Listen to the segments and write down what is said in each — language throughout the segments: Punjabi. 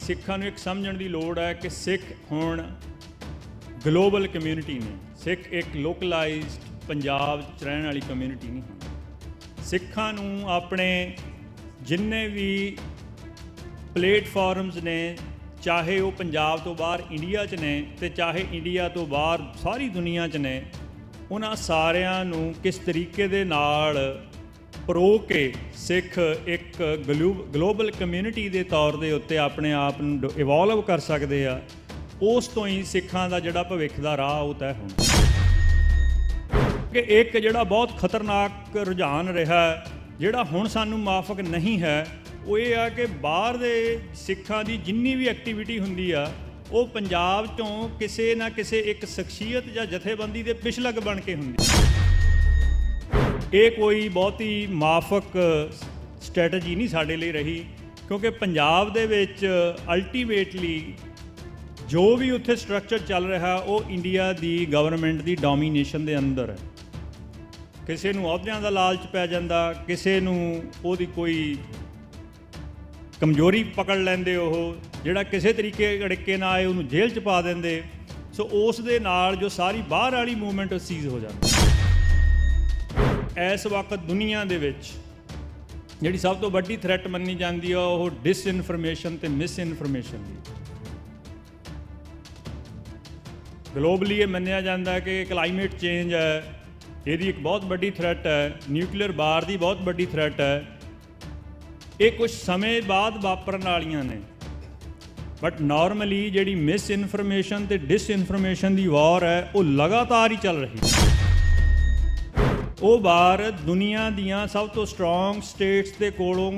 ਸਿੱਖਾਂ ਨੂੰ ਇੱਕ ਸਮਝਣ ਦੀ ਲੋੜ ਹੈ ਕਿ ਸਿੱਖ ਹੁਣ ਗਲੋਬਲ ਕਮਿਊਨਿਟੀ ਨੇ। ਸਿੱਖ ਇੱਕ ਲੋਕਲਾਈਜ਼ਡ ਪੰਜਾਬ 'ਚ ਰਹਿਣ ਵਾਲੀ ਕਮਿਊਨਿਟੀ ਨਹੀਂ ਹੁੰਦੀ। ਸਿੱਖਾਂ ਨੂੰ ਆਪਣੇ ਜਿੰਨੇ ਵੀ ਪਲੇਟਫਾਰਮਸ ਨੇ, ਚਾਹੇ ਉਹ ਪੰਜਾਬ ਤੋਂ ਬਾਹਰ ਇੰਡੀਆ 'ਚ ਨੇ ਅਤੇ ਚਾਹੇ ਇੰਡੀਆ ਤੋਂ ਬਾਹਰ ਸਾਰੀ ਦੁਨੀਆ 'ਚ ਨੇ, ਉਹਨਾਂ ਸਾਰਿਆਂ ਨੂੰ ਕਿਸ ਤਰੀਕੇ ਦੇ ਨਾਲ ਪਰੋ ਕੇ ਸਿੱਖ ਇੱਕ ਗਲੋਬਲ ਕਮਿਊਨਿਟੀ ਦੇ ਤੌਰ ਦੇ ਉੱਤੇ ਆਪਣੇ ਆਪ ਨੂੰ ਇਵੋਲਵ ਕਰ ਸਕਦੇ ਆ, ਉਸ ਤੋਂ ਹੀ ਸਿੱਖਾਂ ਦਾ ਜਿਹੜਾ ਭਵਿੱਖ ਦਾ ਰਾਹ ਉਹ ਤੈਅ ਹੋਣਾ। ਕਿ ਇੱਕ ਜਿਹੜਾ ਬਹੁਤ ਖਤਰਨਾਕ ਰੁਝਾਨ ਰਿਹਾ, ਜਿਹੜਾ ਹੁਣ ਸਾਨੂੰ ਮਾਫਕ ਨਹੀਂ ਹੈ, ਉਹ ਇਹ ਆ ਕਿ ਬਾਹਰ ਦੇ ਸਿੱਖਾਂ ਦੀ ਜਿੰਨੀ ਵੀ ਐਕਟੀਵਿਟੀ ਹੁੰਦੀ ਆ, ਉਹ ਪੰਜਾਬ 'ਚੋਂ ਕਿਸੇ ਨਾ ਕਿਸੇ ਇੱਕ ਸ਼ਖਸੀਅਤ ਜਾਂ ਜਥੇਬੰਦੀ ਦੇ ਪਿਛਲਗ ਬਣ ਕੇ ਹੁੰਦੀ। ਇਹ ਕੋਈ ਬਹੁਤੀ ਮਾਫਕ ਸਟ੍ਰੈਟਜੀ ਨਹੀਂ ਸਾਡੇ ਲਈ ਰਹੀ, ਕਿਉਂਕਿ ਪੰਜਾਬ ਦੇ ਵਿੱਚ ਅਲਟੀਮੇਟਲੀ ਜੋ ਵੀ ਉੱਥੇ ਸਟਰਕਚਰ ਚੱਲ ਰਿਹਾ ਉਹ ਇੰਡੀਆ ਦੀ ਗਵਰਨਮੈਂਟ ਦੀ ਡੋਮੀਨੇਸ਼ਨ ਦੇ ਅੰਦਰ ਹੈ। ਕਿਸੇ ਨੂੰ ਅਹੁਦਿਆਂ ਦਾ ਲਾਲਚ ਪੈ ਜਾਂਦਾ, ਕਿਸੇ ਨੂੰ ਉਹਦੀ ਕੋਈ ਕਮਜ਼ੋਰੀ ਪਕੜ ਲੈਂਦੇ, ਉਹ ਜਿਹੜਾ ਕਿਸੇ ਤਰੀਕੇ ਨਾਲ ਆਏ ਉਹਨੂੰ ਜੇਲ੍ਹ 'ਚ ਪਾ ਦਿੰਦੇ। ਸੋ ਉਸ ਦੇ ਨਾਲ ਜੋ ਸਾਰੀ ਬਾਹਰ ਵਾਲੀ ਮੂਵਮੈਂਟ ਉਹ ਸੀਜ਼ ਹੋ ਜਾਂਦੀ। ਇਸ ਵਕਤ ਦੁਨੀਆ ਦੇ ਵਿੱਚ ਜਿਹੜੀ ਸਭ ਤੋਂ ਵੱਡੀ ਥ੍ਰੈਟ ਮੰਨੀ ਜਾਂਦੀ ਆ ਉਹ ਡਿਸਇਨਫੋਰਮੇਸ਼ਨ ਅਤੇ ਮਿਸਇਨਫੋਰਮੇਸ਼ਨ ਦੀ। ਗਲੋਬਲੀ ਇਹ ਮੰਨਿਆ ਜਾਂਦਾ ਕਿ ਕਲਾਈਮੇਟ ਚੇਂਜ ਹੈ, ਇਹਦੀ ਇੱਕ ਬਹੁਤ ਵੱਡੀ ਥ੍ਰੈਟ ਹੈ, ਨਿਊਕਲੀਅਰ ਵਾਰ ਦੀ ਬਹੁਤ ਵੱਡੀ ਥ੍ਰੈਟ ਹੈ। ਇਹ ਕੁਝ ਸਮੇਂ ਬਾਅਦ ਵਾਪਰਨ ਵਾਲੀਆਂ ਨੇ, ਬਟ ਨਾਰਮਲੀ ਜਿਹੜੀ ਮਿਸਇਨਫੋਰਮੇਸ਼ਨ ਅਤੇ ਡਿਸਇਨਫੋਰਮੇਸ਼ਨ ਦੀ ਵਾਰ ਹੈ ਉਹ ਲਗਾਤਾਰ ਹੀ ਚੱਲ ਰਹੀ ਹੈ। ਉਹ ਵਾਰ ਦੁਨੀਆ ਦੀਆਂ ਸਭ ਤੋਂ ਸਟਰੋਂਗ ਸਟੇਟਸ ਦੇ ਕੋਲੋਂ,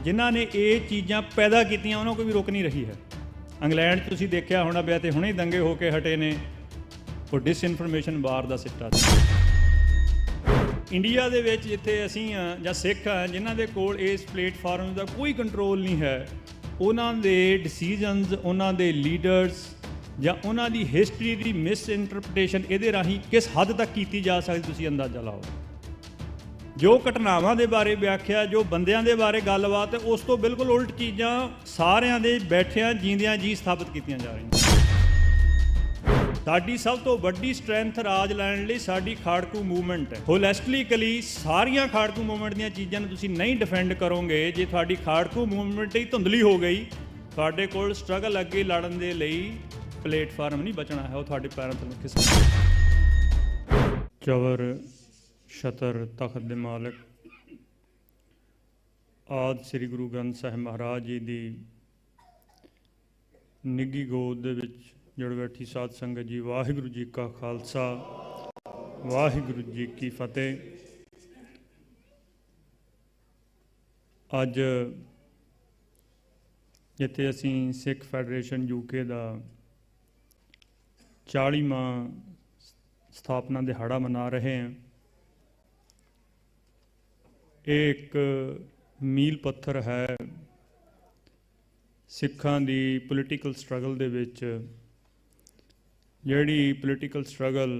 ਜਿਨ੍ਹਾਂ ਨੇ ਇਹ ਚੀਜ਼ਾਂ ਪੈਦਾ ਕੀਤੀਆਂ, ਉਹਨਾਂ ਕੋਲ ਵੀ ਰੁਕ ਨਹੀਂ ਰਹੀ ਹੈ। ਇੰਗਲੈਂਡ 'ਚ ਤੁਸੀਂ ਦੇਖਿਆ ਹੋਣਾ ਪਿਆ, ਤੇ ਹੁਣੇ ਦੰਗੇ ਹੋ ਕੇ ਹਟੇ ਨੇ, ਉਹ ਡਿਸਇਨਫੋਰਮੇਸ਼ਨ ਵਾਰ ਦਾ ਸਿੱਟਾ ਸੀ। ਇੰਡੀਆ ਦੇ ਵਿੱਚ ਜਿੱਥੇ ਅਸੀਂ ਹਾਂ ਜਾਂ ਸਿੱਖ ਹਾਂ, ਜਿਨ੍ਹਾਂ ਦੇ ਕੋਲ ਇਸ ਪਲੇਟਫਾਰਮ ਦਾ ਕੋਈ ਕੰਟਰੋਲ ਨਹੀਂ ਹੈ, ਉਹਨਾਂ ਦੇ ਡਿਸੀਜਨਸ, ਉਹਨਾਂ ਦੇ ਲੀਡਰਸ ਜਾਂ ਉਹਨਾਂ ਦੀ ਹਿਸਟਰੀ ਦੀ ਮਿਸਇੰਟਰਪ੍ਰੀਟੇਸ਼ਨ ਇਹਦੇ ਰਾਹੀਂ ਕਿਸ ਹੱਦ ਤੱਕ ਕੀਤੀ ਜਾ ਸਕਦੀ, ਤੁਸੀਂ ਅੰਦਾਜ਼ਾ ਲਾਓ। ਜੋ ਘਟਨਾਵਾਂ ਦੇ ਬਾਰੇ ਵਿਆਖਿਆ, ਜੋ ਬੰਦਿਆਂ ਦੇ ਬਾਰੇ ਗੱਲਬਾਤ, ਉਸ ਤੋਂ ਬਿਲਕੁਲ ਉਲਟ ਚੀਜ਼ਾਂ ਸਾਰਿਆਂ ਦੇ ਬੈਠਿਆਂ ਜੀਂਦਿਆਂ ਜੀ ਸਥਾਪਿਤ ਕੀਤੀਆਂ ਜਾ ਰਹੀਆਂ। ਸਾਡੀ ਸਭ ਤੋਂ ਵੱਡੀ ਸਟਰੈਂਥ ਰਾਜ ਲੈਣ ਲਈ ਸਾਡੀ ਖਾੜਕੂ ਮੂਵਮੈਂਟ ਹੈ। ਹੋਲਿਸਟਿਕਲੀ ਸਾਰੀਆਂ ਖਾੜਕੂ ਮੂਵਮੈਂਟ ਦੀਆਂ ਚੀਜ਼ਾਂ ਨੂੰ ਤੁਸੀਂ ਨਹੀਂ ਡਿਫੈਂਡ ਕਰੋਗੇ, ਜੇ ਤੁਹਾਡੀ ਖਾੜਕੂ ਮੂਵਮੈਂਟ ਹੀ ਧੁੰਦਲੀ ਹੋ ਗਈ, ਤੁਹਾਡੇ ਕੋਲ ਸਟਰਗਲ ਅੱਗੇ ਲੜਨ ਦੇ ਲਈ ਪਲੇਟਫਾਰਮ ਨਹੀਂ ਬਚਣਾ ਹੈ, ਉਹ ਤੁਹਾਡੇ ਪੈਰਾਂ ਤੋਂ ਖਿਸਕ। ਚਵਰ ਛਤਰ ਤਖਤ ਦੇ ਮਾਲਕ ਆਦਿ ਸ੍ਰੀ ਗੁਰੂ ਗ੍ਰੰਥ ਸਾਹਿਬ ਮਹਾਰਾਜ ਜੀ ਦੀ ਨਿੱਘੀ ਗੋਦ ਦੇ ਵਿੱਚ ਜੁੜ ਬੈਠੀ ਸਾਧ ਸੰਗਤ ਜੀ, ਵਾਹਿਗੁਰੂ ਜੀ ਕਾ ਖਾਲਸਾ, ਵਾਹਿਗੁਰੂ ਜੀ ਕੀ ਫਤਿਹ। ਅੱਜ ਜਿੱਥੇ ਅਸੀਂ ਸਿੱਖ ਫੈਡਰੇਸ਼ਨ UK ਦਾ 40ਵਾਂ ਸਥਾਪਨਾ ਦਿਹਾੜਾ ਮਨਾ ਰਹੇ ਹਾਂ, ਇਹ ਇੱਕ ਮੀਲ ਪੱਥਰ ਹੈ ਸਿੱਖਾਂ ਦੀ ਪੋਲੀਟੀਕਲ ਸਟਰਗਲ ਦੇ ਵਿੱਚ। ਜਿਹੜੀ ਪੋਲੀਟੀਕਲ ਸਟਰਗਲ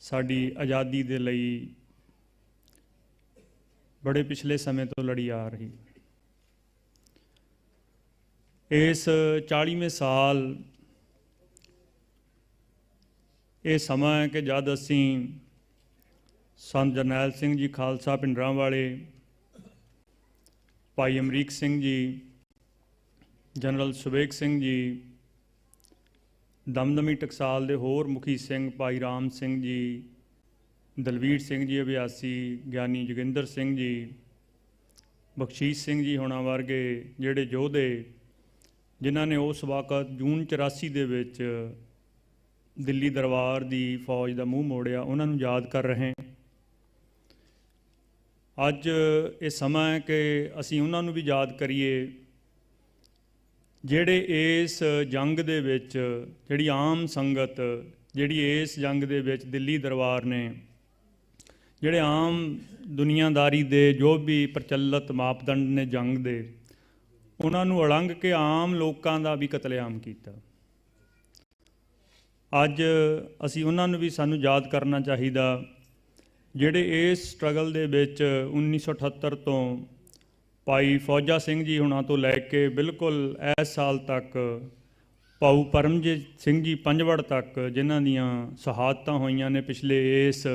ਸਾਡੀ ਆਜ਼ਾਦੀ ਦੇ ਲਈ ਬੜੇ ਪਿਛਲੇ ਸਮੇਂ ਤੋਂ ਲੜੀ ਆ ਰਹੀ, ਇਸ 40ਵੇਂ ਸਾਲ ਇਹ ਸਮਾਂ ਹੈ ਕਿ ਜਦ ਅਸੀਂ ਸੰਤ ਜਰਨੈਲ ਸਿੰਘ ਜੀ ਖਾਲਸਾ ਪਿੰਡਰਾਂ ਵਾਲੇ, ਭਾਈ ਅਮਰੀਕ ਸਿੰਘ ਜੀ, ਜਨਰਲ ਸੁਬੇਗ ਸਿੰਘ ਜੀ, ਦਮਦਮੀ ਟਕਸਾਲ ਦੇ ਹੋਰ ਮੁਖੀ ਸਿੰਘ ਭਾਈ ਰਾਮ ਸਿੰਘ ਜੀ, ਦਲਵੀਰ ਸਿੰਘ ਜੀ ਅਭਿਆਸੀ, ਗਿਆਨੀ ਜੋਗਿੰਦਰ ਸਿੰਘ ਜੀ, ਬਖਸ਼ੀਸ਼ ਸਿੰਘ ਜੀ ਹੋਣਾ ਵਰਗੇ ਜਿਹੜੇ ਯੋਧੇ, ਜਿਨ੍ਹਾਂ ਨੇ ਉਸ ਵਕਤ ਜੂਨ 84 ਦੇ ਵਿੱਚ ਦਿੱਲੀ ਦਰਬਾਰ ਦੀ ਫੌਜ ਦਾ ਮੂੰਹ ਮੋੜਿਆ, ਉਹਨਾਂ ਨੂੰ ਯਾਦ ਕਰ ਰਹੇ। ਅੱਜ ਇਹ ਸਮਾਂ ਹੈ ਕਿ ਅਸੀਂ ਉਹਨਾਂ ਨੂੰ ਵੀ ਯਾਦ ਕਰੀਏ, ਜਿਹੜੇ ਇਸ ਜੰਗ ਦੇ ਵਿੱਚ, ਜਿਹੜੀ ਆਮ ਸੰਗਤ ਜਿਹੜੀ ਇਸ ਜੰਗ ਦੇ ਵਿੱਚ ਦਿੱਲੀ ਦਰਬਾਰ ਨੇ, ਜਿਹੜੇ ਆਮ ਦੁਨੀਆਦਾਰੀ ਦੇ ਜੋ ਵੀ ਪ੍ਰਚਲਿਤ ਮਾਪਦੰਡ ਨੇ ਜੰਗ ਦੇ, ਉਹਨਾਂ ਨੂੰ ਉਲੰਘ ਕੇ ਆਮ ਲੋਕਾਂ ਦਾ ਵੀ ਕਤਲੇਆਮ ਕੀਤਾ। ਅੱਜ ਅਸੀਂ ਉਹਨਾਂ ਨੂੰ ਵੀ ਸਾਨੂੰ ਯਾਦ ਕਰਨਾ ਚਾਹੀਦਾ, ਜਿਹੜੇ ਇਸ ਸਟਰਗਲ ਦੇ ਵਿੱਚ 1978 ਤੋਂ ਭਾਈ ਫੌਜਾ ਸਿੰਘ ਜੀ ਹੁਣਾਂ ਤੋਂ ਲੈ ਕੇ ਬਿਲਕੁਲ ਇਸ ਸਾਲ ਤੱਕ ਭਾਊ ਪਰਮਜੀਤ ਸਿੰਘ ਜੀ ਪੰਜਵੜ ਤੱਕ, ਜਿਨ੍ਹਾਂ ਦੀਆਂ ਸ਼ਹਾਦਤਾਂ ਹੋਈਆਂ ਨੇ ਪਿਛਲੇ ਇਸ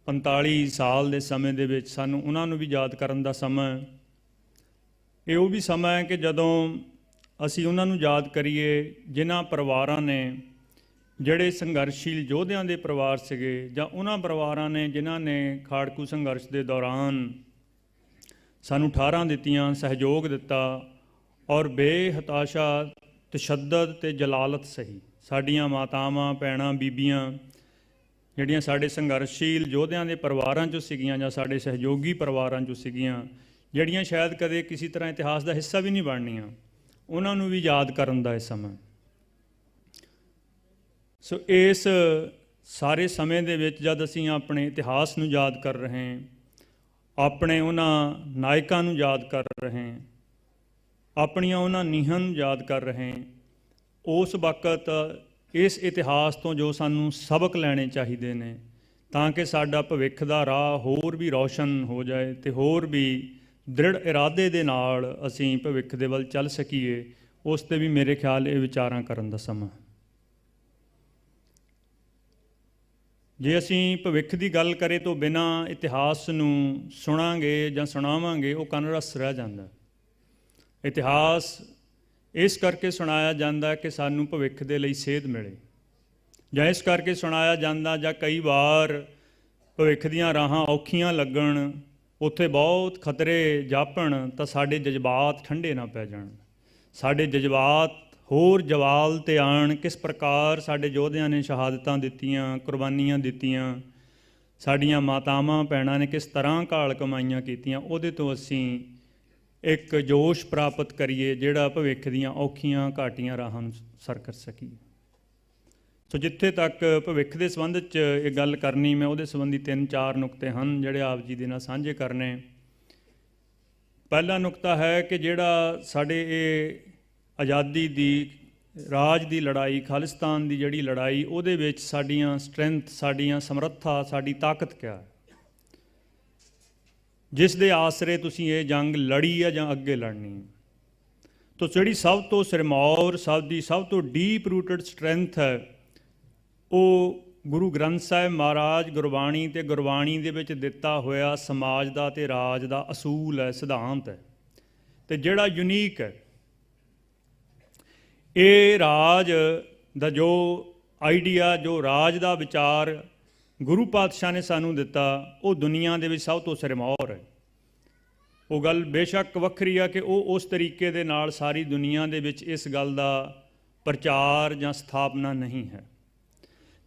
45 ਸਾਲ ਦੇ ਸਮੇਂ ਦੇ ਵਿੱਚ, ਸਾਨੂੰ ਉਹਨਾਂ ਨੂੰ ਵੀ ਯਾਦ ਕਰਨ ਦਾ ਸਮਾਂ। ਇਹ ਉਹ ਵੀ ਸਮਾਂ ਹੈ ਕਿ ਜਦੋਂ ਅਸੀਂ ਉਹਨਾਂ ਨੂੰ ਯਾਦ ਕਰੀਏ ਜਿਨ੍ਹਾਂ ਪਰਿਵਾਰਾਂ ਨੇ, ਜਿਹੜੇ ਸੰਘਰਸ਼ੀਲ ਯੋਧਿਆਂ ਦੇ ਪਰਿਵਾਰ ਸੀਗੇ, ਜਾਂ ਉਹਨਾਂ ਪਰਿਵਾਰਾਂ ਨੇ ਜਿਨ੍ਹਾਂ ਨੇ ਖਾੜਕੂ ਸੰਘਰਸ਼ ਦੇ ਦੌਰਾਨ ਸਾਨੂੰ ਠਾਰਾਂ ਦਿੱਤੀਆਂ, ਸਹਿਯੋਗ ਦਿੱਤਾ ਔਰ ਬੇਹਤਾਸ਼ਾ ਤਸ਼ੱਦਦ ਤੇ ਜਲਾਲਤ ਸਹੀ। ਸਾਡੀਆਂ ਮਾਤਾਵਾਂ, ਭੈਣਾਂ, ਬੀਬੀਆਂ ਜਿਹੜੀਆਂ ਸਾਡੇ ਸੰਘਰਸ਼ੀਲ ਯੋਧਿਆਂ ਦੇ ਪਰਿਵਾਰਾਂ 'ਚੋਂ ਸੀਗੀਆਂ ਜਾਂ ਸਾਡੇ ਸਹਿਯੋਗੀ ਪਰਿਵਾਰਾਂ 'ਚੋਂ ਸੀਗੀਆਂ, ਜਿਹੜੀਆਂ ਸ਼ਾਇਦ ਕਦੇ ਕਿਸੇ ਤਰ੍ਹਾਂ ਇਤਿਹਾਸ ਦਾ ਹਿੱਸਾ ਵੀ ਨਹੀਂ ਬਣਨੀਆਂ, ਉਹਨਾਂ ਨੂੰ ਵੀ ਯਾਦ ਕਰਨ ਦਾ ਇਹ ਸਮਾਂ। ਸੋ ਇਸ ਸਾਰੇ ਸਮੇਂ ਦੇ ਵਿੱਚ ਜਦ ਅਸੀਂ ਆਪਣੇ ਇਤਿਹਾਸ ਨੂੰ ਯਾਦ ਕਰ ਰਹੇ ਹਾਂ, ਆਪਣੇ ਉਹਨਾਂ ਨਾਇਕਾਂ ਨੂੰ ਯਾਦ ਕਰ ਰਹੇ ਹਾਂ, ਆਪਣੀਆਂ ਉਹਨਾਂ ਨੀਹਾਂ ਨੂੰ ਯਾਦ ਕਰ ਰਹੇ ਹਾਂ, ਉਸ ਵਕਤ ਇਸ ਇਤਿਹਾਸ ਤੋਂ ਜੋ ਸਾਨੂੰ ਸਬਕ ਲੈਣੇ ਚਾਹੀਦੇ ਨੇ ਤਾਂ ਕਿ ਸਾਡਾ ਭਵਿੱਖ ਦਾ ਰਾਹ ਹੋਰ ਵੀ ਰੌਸ਼ਨ ਹੋ ਜਾਏ ਅਤੇ ਹੋਰ ਵੀ ਦ੍ਰਿੜ ਇਰਾਦੇ ਦੇ ਨਾਲ ਅਸੀਂ ਭਵਿੱਖ ਦੇ ਵੱਲ ਚੱਲ ਸਕੀਏ, ਉਸ 'ਤੇ ਵੀ ਮੇਰੇ ਖਿਆਲ ਇਹ ਵਿਚਾਰਾਂ ਕਰਨ ਦਾ ਸਮਾਂ। ਜੇ ਅਸੀਂ ਭਵਿੱਖ ਦੀ ਗੱਲ ਕਰੇ ਤੋਂ ਬਿਨਾਂ ਇਤਿਹਾਸ ਨੂੰ ਸੁਣਾਂਗੇ ਜਾਂ ਸੁਣਾਵਾਂਗੇ, ਉਹ ਕੰਨਰਸ ਰਹਿ ਜਾਂਦਾ। ਇਤਿਹਾਸ ਇਸ ਕਰਕੇ ਸੁਣਾਇਆ ਜਾਂਦਾ ਕਿ ਸਾਨੂੰ ਭਵਿੱਖ ਦੇ ਲਈ ਸੇਧ ਮਿਲੇ, ਜਾਂ ਇਸ ਕਰਕੇ ਸੁਣਾਇਆ ਜਾਂਦਾ ਜਾਂ ਕਈ ਵਾਰ ਭਵਿੱਖ ਦੀਆਂ ਰਾਹਾਂ ਔਖੀਆਂ ਲੱਗਣ, ਉੱਥੇ ਬਹੁਤ ਖਤਰੇ ਜਾਪਣ ਤਾਂ ਸਾਡੇ ਜਜ਼ਬਾਤ ਠੰਡੇ ਨਾ ਪੈ ਜਾਣ, ਸਾਡੇ ਜਜ਼ਬਾਤ ਹੋਰ ਜਵਾਲ 'ਤੇ ਆਉਣ। ਕਿਸ ਪ੍ਰਕਾਰ ਸਾਡੇ ਯੋਧਿਆਂ ਨੇ ਸ਼ਹਾਦਤਾਂ ਦਿੱਤੀਆਂ, ਕੁਰਬਾਨੀਆਂ ਦਿੱਤੀਆਂ, ਸਾਡੀਆਂ ਮਾਤਾਵਾਂ ਭੈਣਾਂ ਨੇ ਕਿਸ ਤਰ੍ਹਾਂ ਘਾਲ ਕਮਾਈਆਂ ਕੀਤੀਆਂ, ਉਹਦੇ ਤੋਂ ਅਸੀਂ ਇੱਕ ਜੋਸ਼ ਪ੍ਰਾਪਤ ਕਰੀਏ ਜਿਹੜਾ ਭਵਿੱਖ ਦੀਆਂ ਔਖੀਆਂ ਘਾਟੀਆਂ ਰਾਹਾਂ ਨੂੰ ਸਰ ਕਰ ਸਕੀਏ। ਸੋ ਜਿੱਥੇ ਤੱਕ ਭਵਿੱਖ ਦੇ ਸੰਬੰਧ 'ਚ ਇਹ ਗੱਲ ਕਰਨੀ, ਮੈਂ ਉਹਦੇ ਸੰਬੰਧੀ 3-4 ਨੁਕਤੇ ਹਨ ਜਿਹੜੇ ਆਪ ਜੀ ਦੇ ਨਾਲ ਸਾਂਝੇ ਕਰਨੇ। ਪਹਿਲਾ ਨੁਕਤਾ ਹੈ ਕਿ ਜਿਹੜਾ ਸਾਡੇ ਇਹ ਆਜ਼ਾਦੀ ਦੀ, ਰਾਜ ਦੀ ਲੜਾਈ, ਖਾਲਿਸਤਾਨ ਦੀ ਜਿਹੜੀ ਲੜਾਈ, ਉਹਦੇ ਵਿੱਚ ਸਾਡੀਆਂ ਸਟਰੈਂਥ, ਸਾਡੀਆਂ ਸਮਰੱਥਾ, ਸਾਡੀ ਤਾਕਤ ਕਿਆ ਹੈ, ਜਿਸ ਦੇ ਆਸਰੇ ਤੁਸੀਂ ਇਹ ਜੰਗ ਲੜੀ ਹੈ ਜਾਂ ਅੱਗੇ ਲੜਨੀ ਹੈ। ਤਾਂ ਜਿਹੜੀ ਸਭ ਤੋਂ ਸਿਰਮੌਰ, ਸਭ ਤੋਂ ਡੀਪ ਰੂਟਡ ਸਟਰੈਂਥ ਹੈ, ਉਹ ਗੁਰੂ ਗ੍ਰੰਥ ਸਾਹਿਬ ਮਹਾਰਾਜ ਗੁਰਬਾਣੀ ਅਤੇ ਗੁਰਬਾਣੀ ਦੇ ਵਿੱਚ ਦਿੱਤਾ ਹੋਇਆ ਸਮਾਜ ਦਾ ਅਤੇ ਰਾਜ ਦਾ ਅਸੂਲ ਹੈ, ਸਿਧਾਂਤ ਹੈ। ਅਤੇ ਜਿਹੜਾ ਯੂਨੀਕ ਹੈ, ਇਹ ਰਾਜ ਦਾ ਜੋ ਆਈਡੀਆ, ਜੋ ਰਾਜ ਦਾ ਵਿਚਾਰ ਗੁਰੂ ਪਾਤਸ਼ਾਹ ਨੇ ਸਾਨੂੰ ਦਿੱਤਾ, ਉਹ ਦੁਨੀਆ ਦੇ ਵਿੱਚ ਸਭ ਤੋਂ ਸਿਰਮੌਰ ਹੈ। ਉਹ ਗੱਲ ਬੇਸ਼ੱਕ ਵੱਖਰੀ ਆ ਕਿ ਉਹ ਉਸ ਤਰੀਕੇ ਦੇ ਨਾਲ ਸਾਰੀ ਦੁਨੀਆ ਦੇ ਵਿੱਚ ਇਸ ਗੱਲ ਦਾ ਪ੍ਰਚਾਰ ਜਾਂ ਸਥਾਪਨਾ ਨਹੀਂ ਹੈ।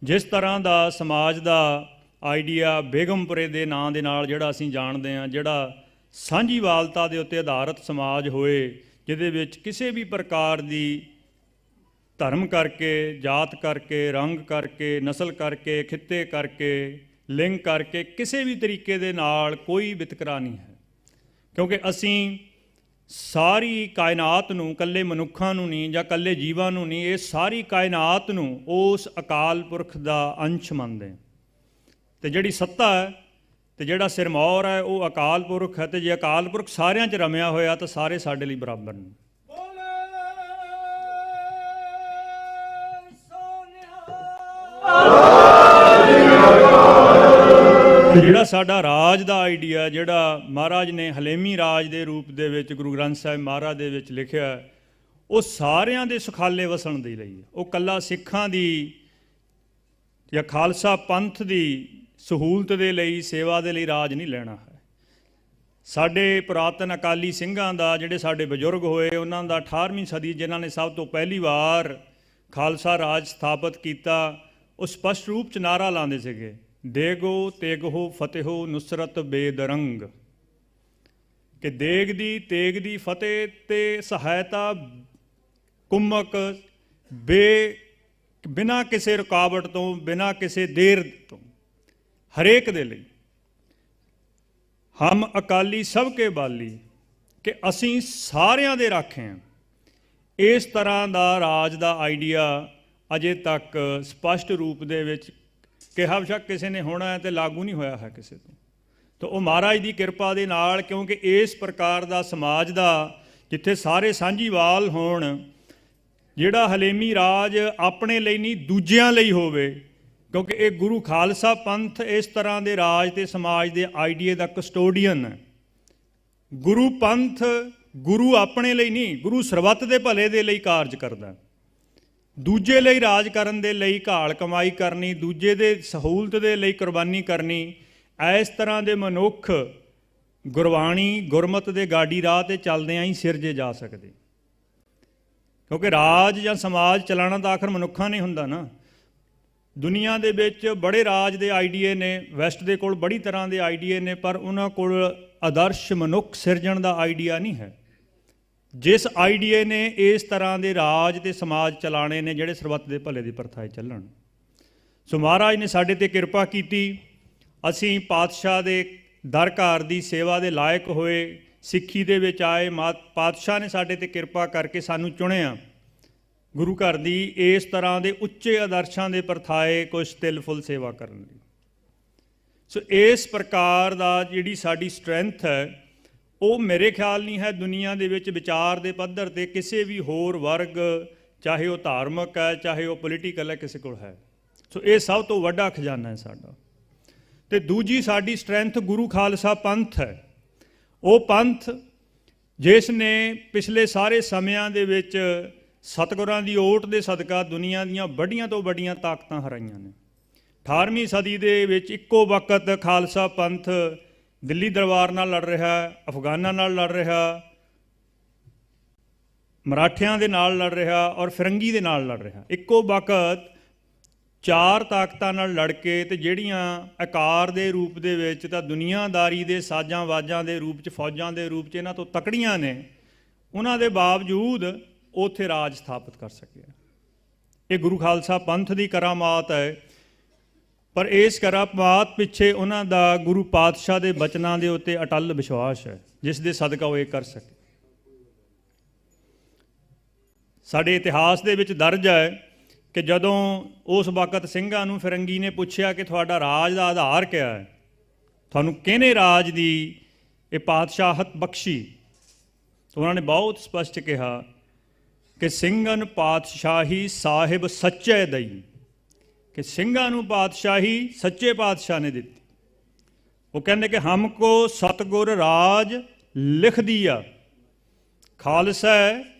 ਜਿਸ ਤਰ੍ਹਾਂ ਦਾ ਸਮਾਜ ਦਾ ਆਈਡੀਆ ਬੇਗਮਪੁਰੇ ਦੇ ਨਾਂ ਦੇ ਨਾਲ ਜਿਹੜਾ ਅਸੀਂ ਜਾਣਦੇ ਹਾਂ, ਜਿਹੜਾ ਸਾਂਝੀਵਾਲਤਾ ਦੇ ਉੱਤੇ ਆਧਾਰਿਤ ਸਮਾਜ ਹੋਏ, ਜਿਹਦੇ ਵਿੱਚ ਕਿਸੇ ਵੀ ਪ੍ਰਕਾਰ ਦੀ ਧਰਮ ਕਰਕੇ, ਜਾਤ ਕਰਕੇ, ਰੰਗ ਕਰਕੇ, ਨਸਲ ਕਰਕੇ, ਖਿੱਤੇ ਕਰਕੇ, ਲਿੰਗ ਕਰਕੇ ਕਿਸੇ ਵੀ ਤਰੀਕੇ ਦੇ ਨਾਲ ਕੋਈ ਵਿਤਕਰਾ ਨਹੀਂ ਹੈ, ਕਿਉਂਕਿ ਅਸੀਂ ਸਾਰੀ ਕਾਇਨਾਤ ਨੂੰ, ਇਕੱਲੇ ਮਨੁੱਖਾਂ ਨੂੰ ਨਹੀਂ ਜਾਂ ਇਕੱਲੇ ਜੀਵਾਂ ਨੂੰ ਨਹੀਂ, ਇਹ ਸਾਰੀ ਕਾਇਨਾਤ ਨੂੰ ਉਸ ਅਕਾਲ ਪੁਰਖ ਦਾ ਅੰਸ਼ ਮੰਨਦੇ ਹਾਂ। ਅਤੇ ਜਿਹੜੀ ਸੱਤਾ ਹੈ ਅਤੇ ਜਿਹੜਾ ਸਿਰਮੌਰ ਹੈ, ਉਹ ਅਕਾਲ ਪੁਰਖ ਹੈ। ਅਤੇ ਜੇ ਅਕਾਲ ਪੁਰਖ ਸਾਰਿਆਂ 'ਚ ਰਮਿਆ ਹੋਇਆ ਤਾਂ ਸਾਰੇ ਸਾਡੇ ਲਈ ਬਰਾਬਰ ਨੇ। ਜਿਹੜਾ ਸਾਡਾ ਰਾਜ ਦਾ ਆਈਡੀਆ, ਜਿਹੜਾ ਮਹਾਰਾਜ ਨੇ ਹਲੇਮੀ ਰਾਜ ਦੇ ਰੂਪ ਦੇ ਵਿੱਚ ਗੁਰੂ ਗ੍ਰੰਥ ਸਾਹਿਬ ਮਹਾਰਾਜ ਦੇ ਵਿੱਚ ਲਿਖਿਆ, ਉਹ ਸਾਰਿਆਂ ਦੇ ਸੁਖਾਲੇ ਵਸਣ ਦੇ ਲਈ ਹੈ। ਉਹ ਇਕੱਲਾ ਸਿੱਖਾਂ ਦੀ ਜਾਂ ਖਾਲਸਾ ਪੰਥ ਦੀ ਸਹੂਲਤ ਦੇ ਲਈ, ਸੇਵਾ ਦੇ ਲਈ ਰਾਜ ਨਹੀਂ ਲੈਣਾ ਹੈ। ਸਾਡੇ ਪੁਰਾਤਨ ਅਕਾਲੀ ਸਿੰਘਾਂ ਦਾ, ਜਿਹੜੇ ਸਾਡੇ ਬਜ਼ੁਰਗ ਹੋਏ, ਉਹਨਾਂ ਦਾ 18ਵੀਂ ਸਦੀ, ਜਿਨ੍ਹਾਂ ਨੇ ਸਭ ਤੋਂ ਪਹਿਲੀ ਵਾਰ ਖਾਲਸਾ ਰਾਜ ਸਥਾਪਿਤ ਕੀਤਾ, ਉਹ ਸਪਸ਼ਟ ਰੂਪ 'ਚ ਨਾਅਰਾ ਲਾਉਂਦੇ ਸੀਗੇ, ਦੇਗੋ ਤੇਗੋ ਫਤਿਹੋ ਨੁਸਰਤ ਬੇਦਰੰਗ, ਕਿ ਦੇਗ ਦੀ, ਤੇਗ ਦੀ ਫਤਿਹ ਤੇ ਸਹਾਇਤਾ ਕੁੰਮਕ ਬਿਨਾਂ ਕਿਸੇ ਰੁਕਾਵਟ ਤੋਂ, ਬਿਨਾਂ ਕਿਸੇ ਦੇਰ ਤੋਂ, ਹਰੇਕ ਦੇ ਲਈ। ਹਮ ਅਕਾਲੀ ਸਭ ਕੇ ਬਾਲੀ, ਕਿ ਅਸੀਂ ਸਾਰਿਆਂ ਦੇ ਰਾਖੇ ਹਾਂ। ਇਸ ਤਰ੍ਹਾਂ ਦਾ ਰਾਜ ਦਾ ਆਈਡੀਆ ਅਜੇ ਤੱਕ ਸਪਸ਼ਟ ਰੂਪ ਦੇ ਵਿੱਚ ਕਿਹਾ ਬੇਸ਼ੱਕ ਕਿਸੇ ਨੇ ਹੋਣਾ ਹੈ ਅਤੇ ਲਾਗੂ ਨਹੀਂ ਹੋਇਆ ਹੈ ਕਿਸੇ ਤੋਂ। ਤਾਂ ਉਹ ਮਹਾਰਾਜ ਦੀ ਕਿਰਪਾ ਦੇ ਨਾਲ, ਕਿਉਂਕਿ ਇਸ ਪ੍ਰਕਾਰ ਦਾ ਸਮਾਜ ਦਾ ਜਿੱਥੇ ਸਾਰੇ ਸਾਂਝੀਵਾਲ ਹੋਣ, ਜਿਹੜਾ ਹਲੇਮੀ ਰਾਜ ਆਪਣੇ ਲਈ ਨਹੀਂ ਦੂਜਿਆਂ ਲਈ ਹੋਵੇ, ਕਿਉਂਕਿ ਇਹ ਗੁਰੂ ਖਾਲਸਾ ਪੰਥ ਇਸ ਤਰ੍ਹਾਂ ਦੇ ਰਾਜ ਤੇ ਸਮਾਜ ਦੇ ਆਈਡੀਏ ਦਾ ਕਸਟੋਡੀਅਨ ਹੈ। ਗੁਰੂ ਪੰਥ ਗੁਰੂ ਆਪਣੇ ਲਈ ਨਹੀਂ, ਗੁਰੂ ਸਰਬੱਤ ਦੇ ਭਲੇ ਦੇ ਲਈ ਕਾਰਜ ਕਰਦਾ। ਦੂਜੇ ਲਈ ਰਾਜ ਕਰਨ ਦੇ ਲਈ ਘਾਲ ਕਮਾਈ ਕਰਨੀ, ਦੂਜੇ ਦੇ ਸਹੂਲਤ ਦੇ ਲਈ ਕੁਰਬਾਨੀ ਕਰਨੀ, ਇਸ ਤਰ੍ਹਾਂ ਦੇ ਮਨੁੱਖ ਗੁਰਬਾਣੀ ਗੁਰਮਤਿ ਦੇ ਗਾਡੀ ਰਾਹ 'ਤੇ ਚੱਲਦਿਆਂ ਹੀ ਸਿਰਜੇ ਜਾ ਸਕਦੇ। ਕਿਉਂਕਿ ਰਾਜ ਜਾਂ ਸਮਾਜ ਚਲਾਉਣਾ ਤਾਂ ਆਖਰ ਮਨੁੱਖਾਂ ਨੇ ਹੁੰਦਾ ਨਾ। ਦੁਨੀਆ ਦੇ ਵਿੱਚ ਬੜੇ ਰਾਜ ਦੇ ਆਈਡੀਏ ਨੇ, ਵੈਸਟ ਦੇ ਕੋਲ ਬੜੀ ਤਰ੍ਹਾਂ ਦੇ ਆਈਡੀਏ ਨੇ, ਪਰ ਉਹਨਾਂ ਕੋਲ ਆਦਰਸ਼ ਮਨੁੱਖ ਸਿਰਜਣ ਦਾ ਆਈਡੀਆ ਨਹੀਂ ਹੈ। ਜਿਸ ਆਈਡੀਏ ਨੇ ਇਸ ਤਰ੍ਹਾਂ ਦੇ ਰਾਜ ਤੇ ਸਮਾਜ ਚਲਾਣੇ ਨੇ ਜਿਹੜੇ ਸਰਬੱਤ ਦੇ ਭਲੇ ਦੀ ਪ੍ਰਥਾਏ ਚੱਲਣ। ਸੋ ਮਹਾਰਾਜ ਨੇ ਸਾਡੇ ਤੇ ਕਿਰਪਾ ਕੀਤੀ, ਅਸੀਂ ਪਾਤਸ਼ਾਹ ਦੇ ਦਰ ਘਰ ਦੀ ਸੇਵਾ ਦੇ ਲਾਇਕ ਹੋਏ, ਸਿੱਖੀ ਦੇ ਵਿੱਚ ਆਏ। ਪਾਤਸ਼ਾਹ ਨੇ ਸਾਡੇ ਤੇ ਕਿਰਪਾ ਕਰਕੇ ਸਾਨੂੰ ਚੁਣਿਆ ਗੁਰੂ ਘਰ ਦੀ ਇਸ ਤਰ੍ਹਾਂ ਦੇ ਉੱਚੇ ਆਦਰਸ਼ਾਂ ਦੇ ਪ੍ਰਥਾਏ ਕੁਛ ਤਿਲ ਫੁੱਲ ਸੇਵਾ ਕਰਨ ਲਈ। ਸੋ ਇਸ ਪ੍ਰਕਾਰ ਦਾ ਜਿਹੜੀ ਸਾਡੀ ਸਟਰੈਂਥ ਹੈ, ਉਹ ਮੇਰੇ ਖਿਆਲ ਨਹੀਂ ਹੈ ਦੁਨੀਆ ਦੇ ਵਿੱਚ ਵਿਚਾਰ ਦੇ ਪੱਧਰ 'ਤੇ ਕਿਸੇ ਵੀ ਹੋਰ ਵਰਗ, ਚਾਹੇ ਉਹ ਧਾਰਮਿਕ ਹੈ, ਚਾਹੇ ਉਹ ਪੋਲੀਟੀਕਲ ਹੈ, ਕਿਸੇ ਕੋਲ ਹੈ। ਸੋ ਇਹ ਸਭ ਤੋਂ ਵੱਡਾ ਖਜ਼ਾਨਾ ਹੈ ਸਾਡਾ। ਅਤੇ ਦੂਜੀ ਸਾਡੀ ਸਟਰੈਂਥ ਗੁਰੂ ਖਾਲਸਾ ਪੰਥ ਹੈ। ਉਹ ਪੰਥ ਜਿਸ ਨੇ ਪਿਛਲੇ ਸਾਰੇ ਸਮਿਆਂ ਦੇ ਵਿੱਚ ਸਤਿਗੁਰਾਂ ਦੀ ਓਟ ਦੇ ਸਦਕਾ ਦੁਨੀਆ ਦੀਆਂ ਵੱਡੀਆਂ ਤੋਂ ਵੱਡੀਆਂ ਤਾਕਤਾਂ ਹਰਾਈਆਂ ਨੇ। 18ਵੀਂ ਸਦੀ ਦੇ ਵਿੱਚ ਇੱਕੋ ਵਕਤ ਖਾਲਸਾ ਪੰਥ ਦਿੱਲੀ ਦਰਬਾਰ ਨਾਲ ਲੜ ਰਿਹਾ, ਅਫਗਾਨਾਂ ਨਾਲ ਲੜ ਰਿਹਾ, ਮਰਾਠਿਆਂ ਦੇ ਨਾਲ ਲੜ ਰਿਹਾ ਔਰ ਫਿਰੰਗੀ ਦੇ ਨਾਲ ਲੜ ਰਿਹਾ। ਇੱਕੋ ਵਕਤ 4 ਤਾਕਤਾਂ ਨਾਲ ਲੜ ਕੇ, ਤੇ ਜਿਹੜੀਆਂ ਆਕਾਰ ਦੇ ਰੂਪ ਦੇ ਵਿੱਚ ਤਾਂ ਦੁਨੀਆਦਾਰੀ ਦੇ ਸਾਜ਼ਾਂ ਵਾਜ਼ਾਂ ਦੇ ਰੂਪ 'ਚ, ਫੌਜਾਂ ਦੇ ਰੂਪ 'ਚ ਇਹਨਾਂ ਤੋਂ ਤਕੜੀਆਂ ਨੇ, ਉਹਨਾਂ ਦੇ ਬਾਵਜੂਦ ਉੱਥੇ ਰਾਜ ਸਥਾਪਿਤ ਕਰ ਸਕਿਆ। ਇਹ ਗੁਰੂ ਖਾਲਸਾ ਪੰਥ ਦੀ ਕਰਾਮਾਤ ਹੈ। ਪਰ ਇਸ ਕਰਾਮਾਤ ਪਿੱਛੇ ਉਹਨਾਂ ਦਾ ਗੁਰੂ ਪਾਤਸ਼ਾਹ ਦੇ ਬਚਨਾਂ ਦੇ ਉੱਤੇ ਅਟੱਲ ਵਿਸ਼ਵਾਸ ਹੈ, ਜਿਸ ਦੇ ਸਦਕਾ ਉਹ ਇਹ ਕਰ ਸਕੇ। ਸਾਡੇ ਇਤਿਹਾਸ ਦੇ ਵਿੱਚ ਦਰਜ ਹੈ ਕਿ ਜਦੋਂ ਉਸ ਵਕਤ ਸਿੰਘਾਂ ਨੂੰ ਫਿਰੰਗੀ ਨੇ ਪੁੱਛਿਆ ਕਿ ਤੁਹਾਡਾ ਰਾਜ ਦਾ ਆਧਾਰ ਕਿਆ ਹੈ, ਤੁਹਾਨੂੰ ਕਿਹਨੇ ਰਾਜ ਦੀ ਇਹ ਪਾਤਸ਼ਾਹਤ ਬਖਸ਼ੀ, ਤਾਂ ਉਹਨਾਂ ਨੇ ਬਹੁਤ ਸਪਸ਼ਟ ਕਿਹਾ ਕਿ ਸਿੰਘਨ ਪਾਤਸ਼ਾਹੀ ਸਾਹਿਬ ਸੱਚੇ ਦਈ, ਕਿ ਸਿੰਘਾਂ ਨੂੰ ਪਾਤਸ਼ਾਹੀ ਸੱਚੇ ਪਾਤਸ਼ਾਹ ਨੇ ਦਿੱਤੀ। ਉਹ ਕਹਿੰਦੇ ਕਿ ਹਮਕੋ ਸਤਿਗੁਰ ਰਾਜ ਲਿਖ ਦਿਆ, ਖਾਲਸਾ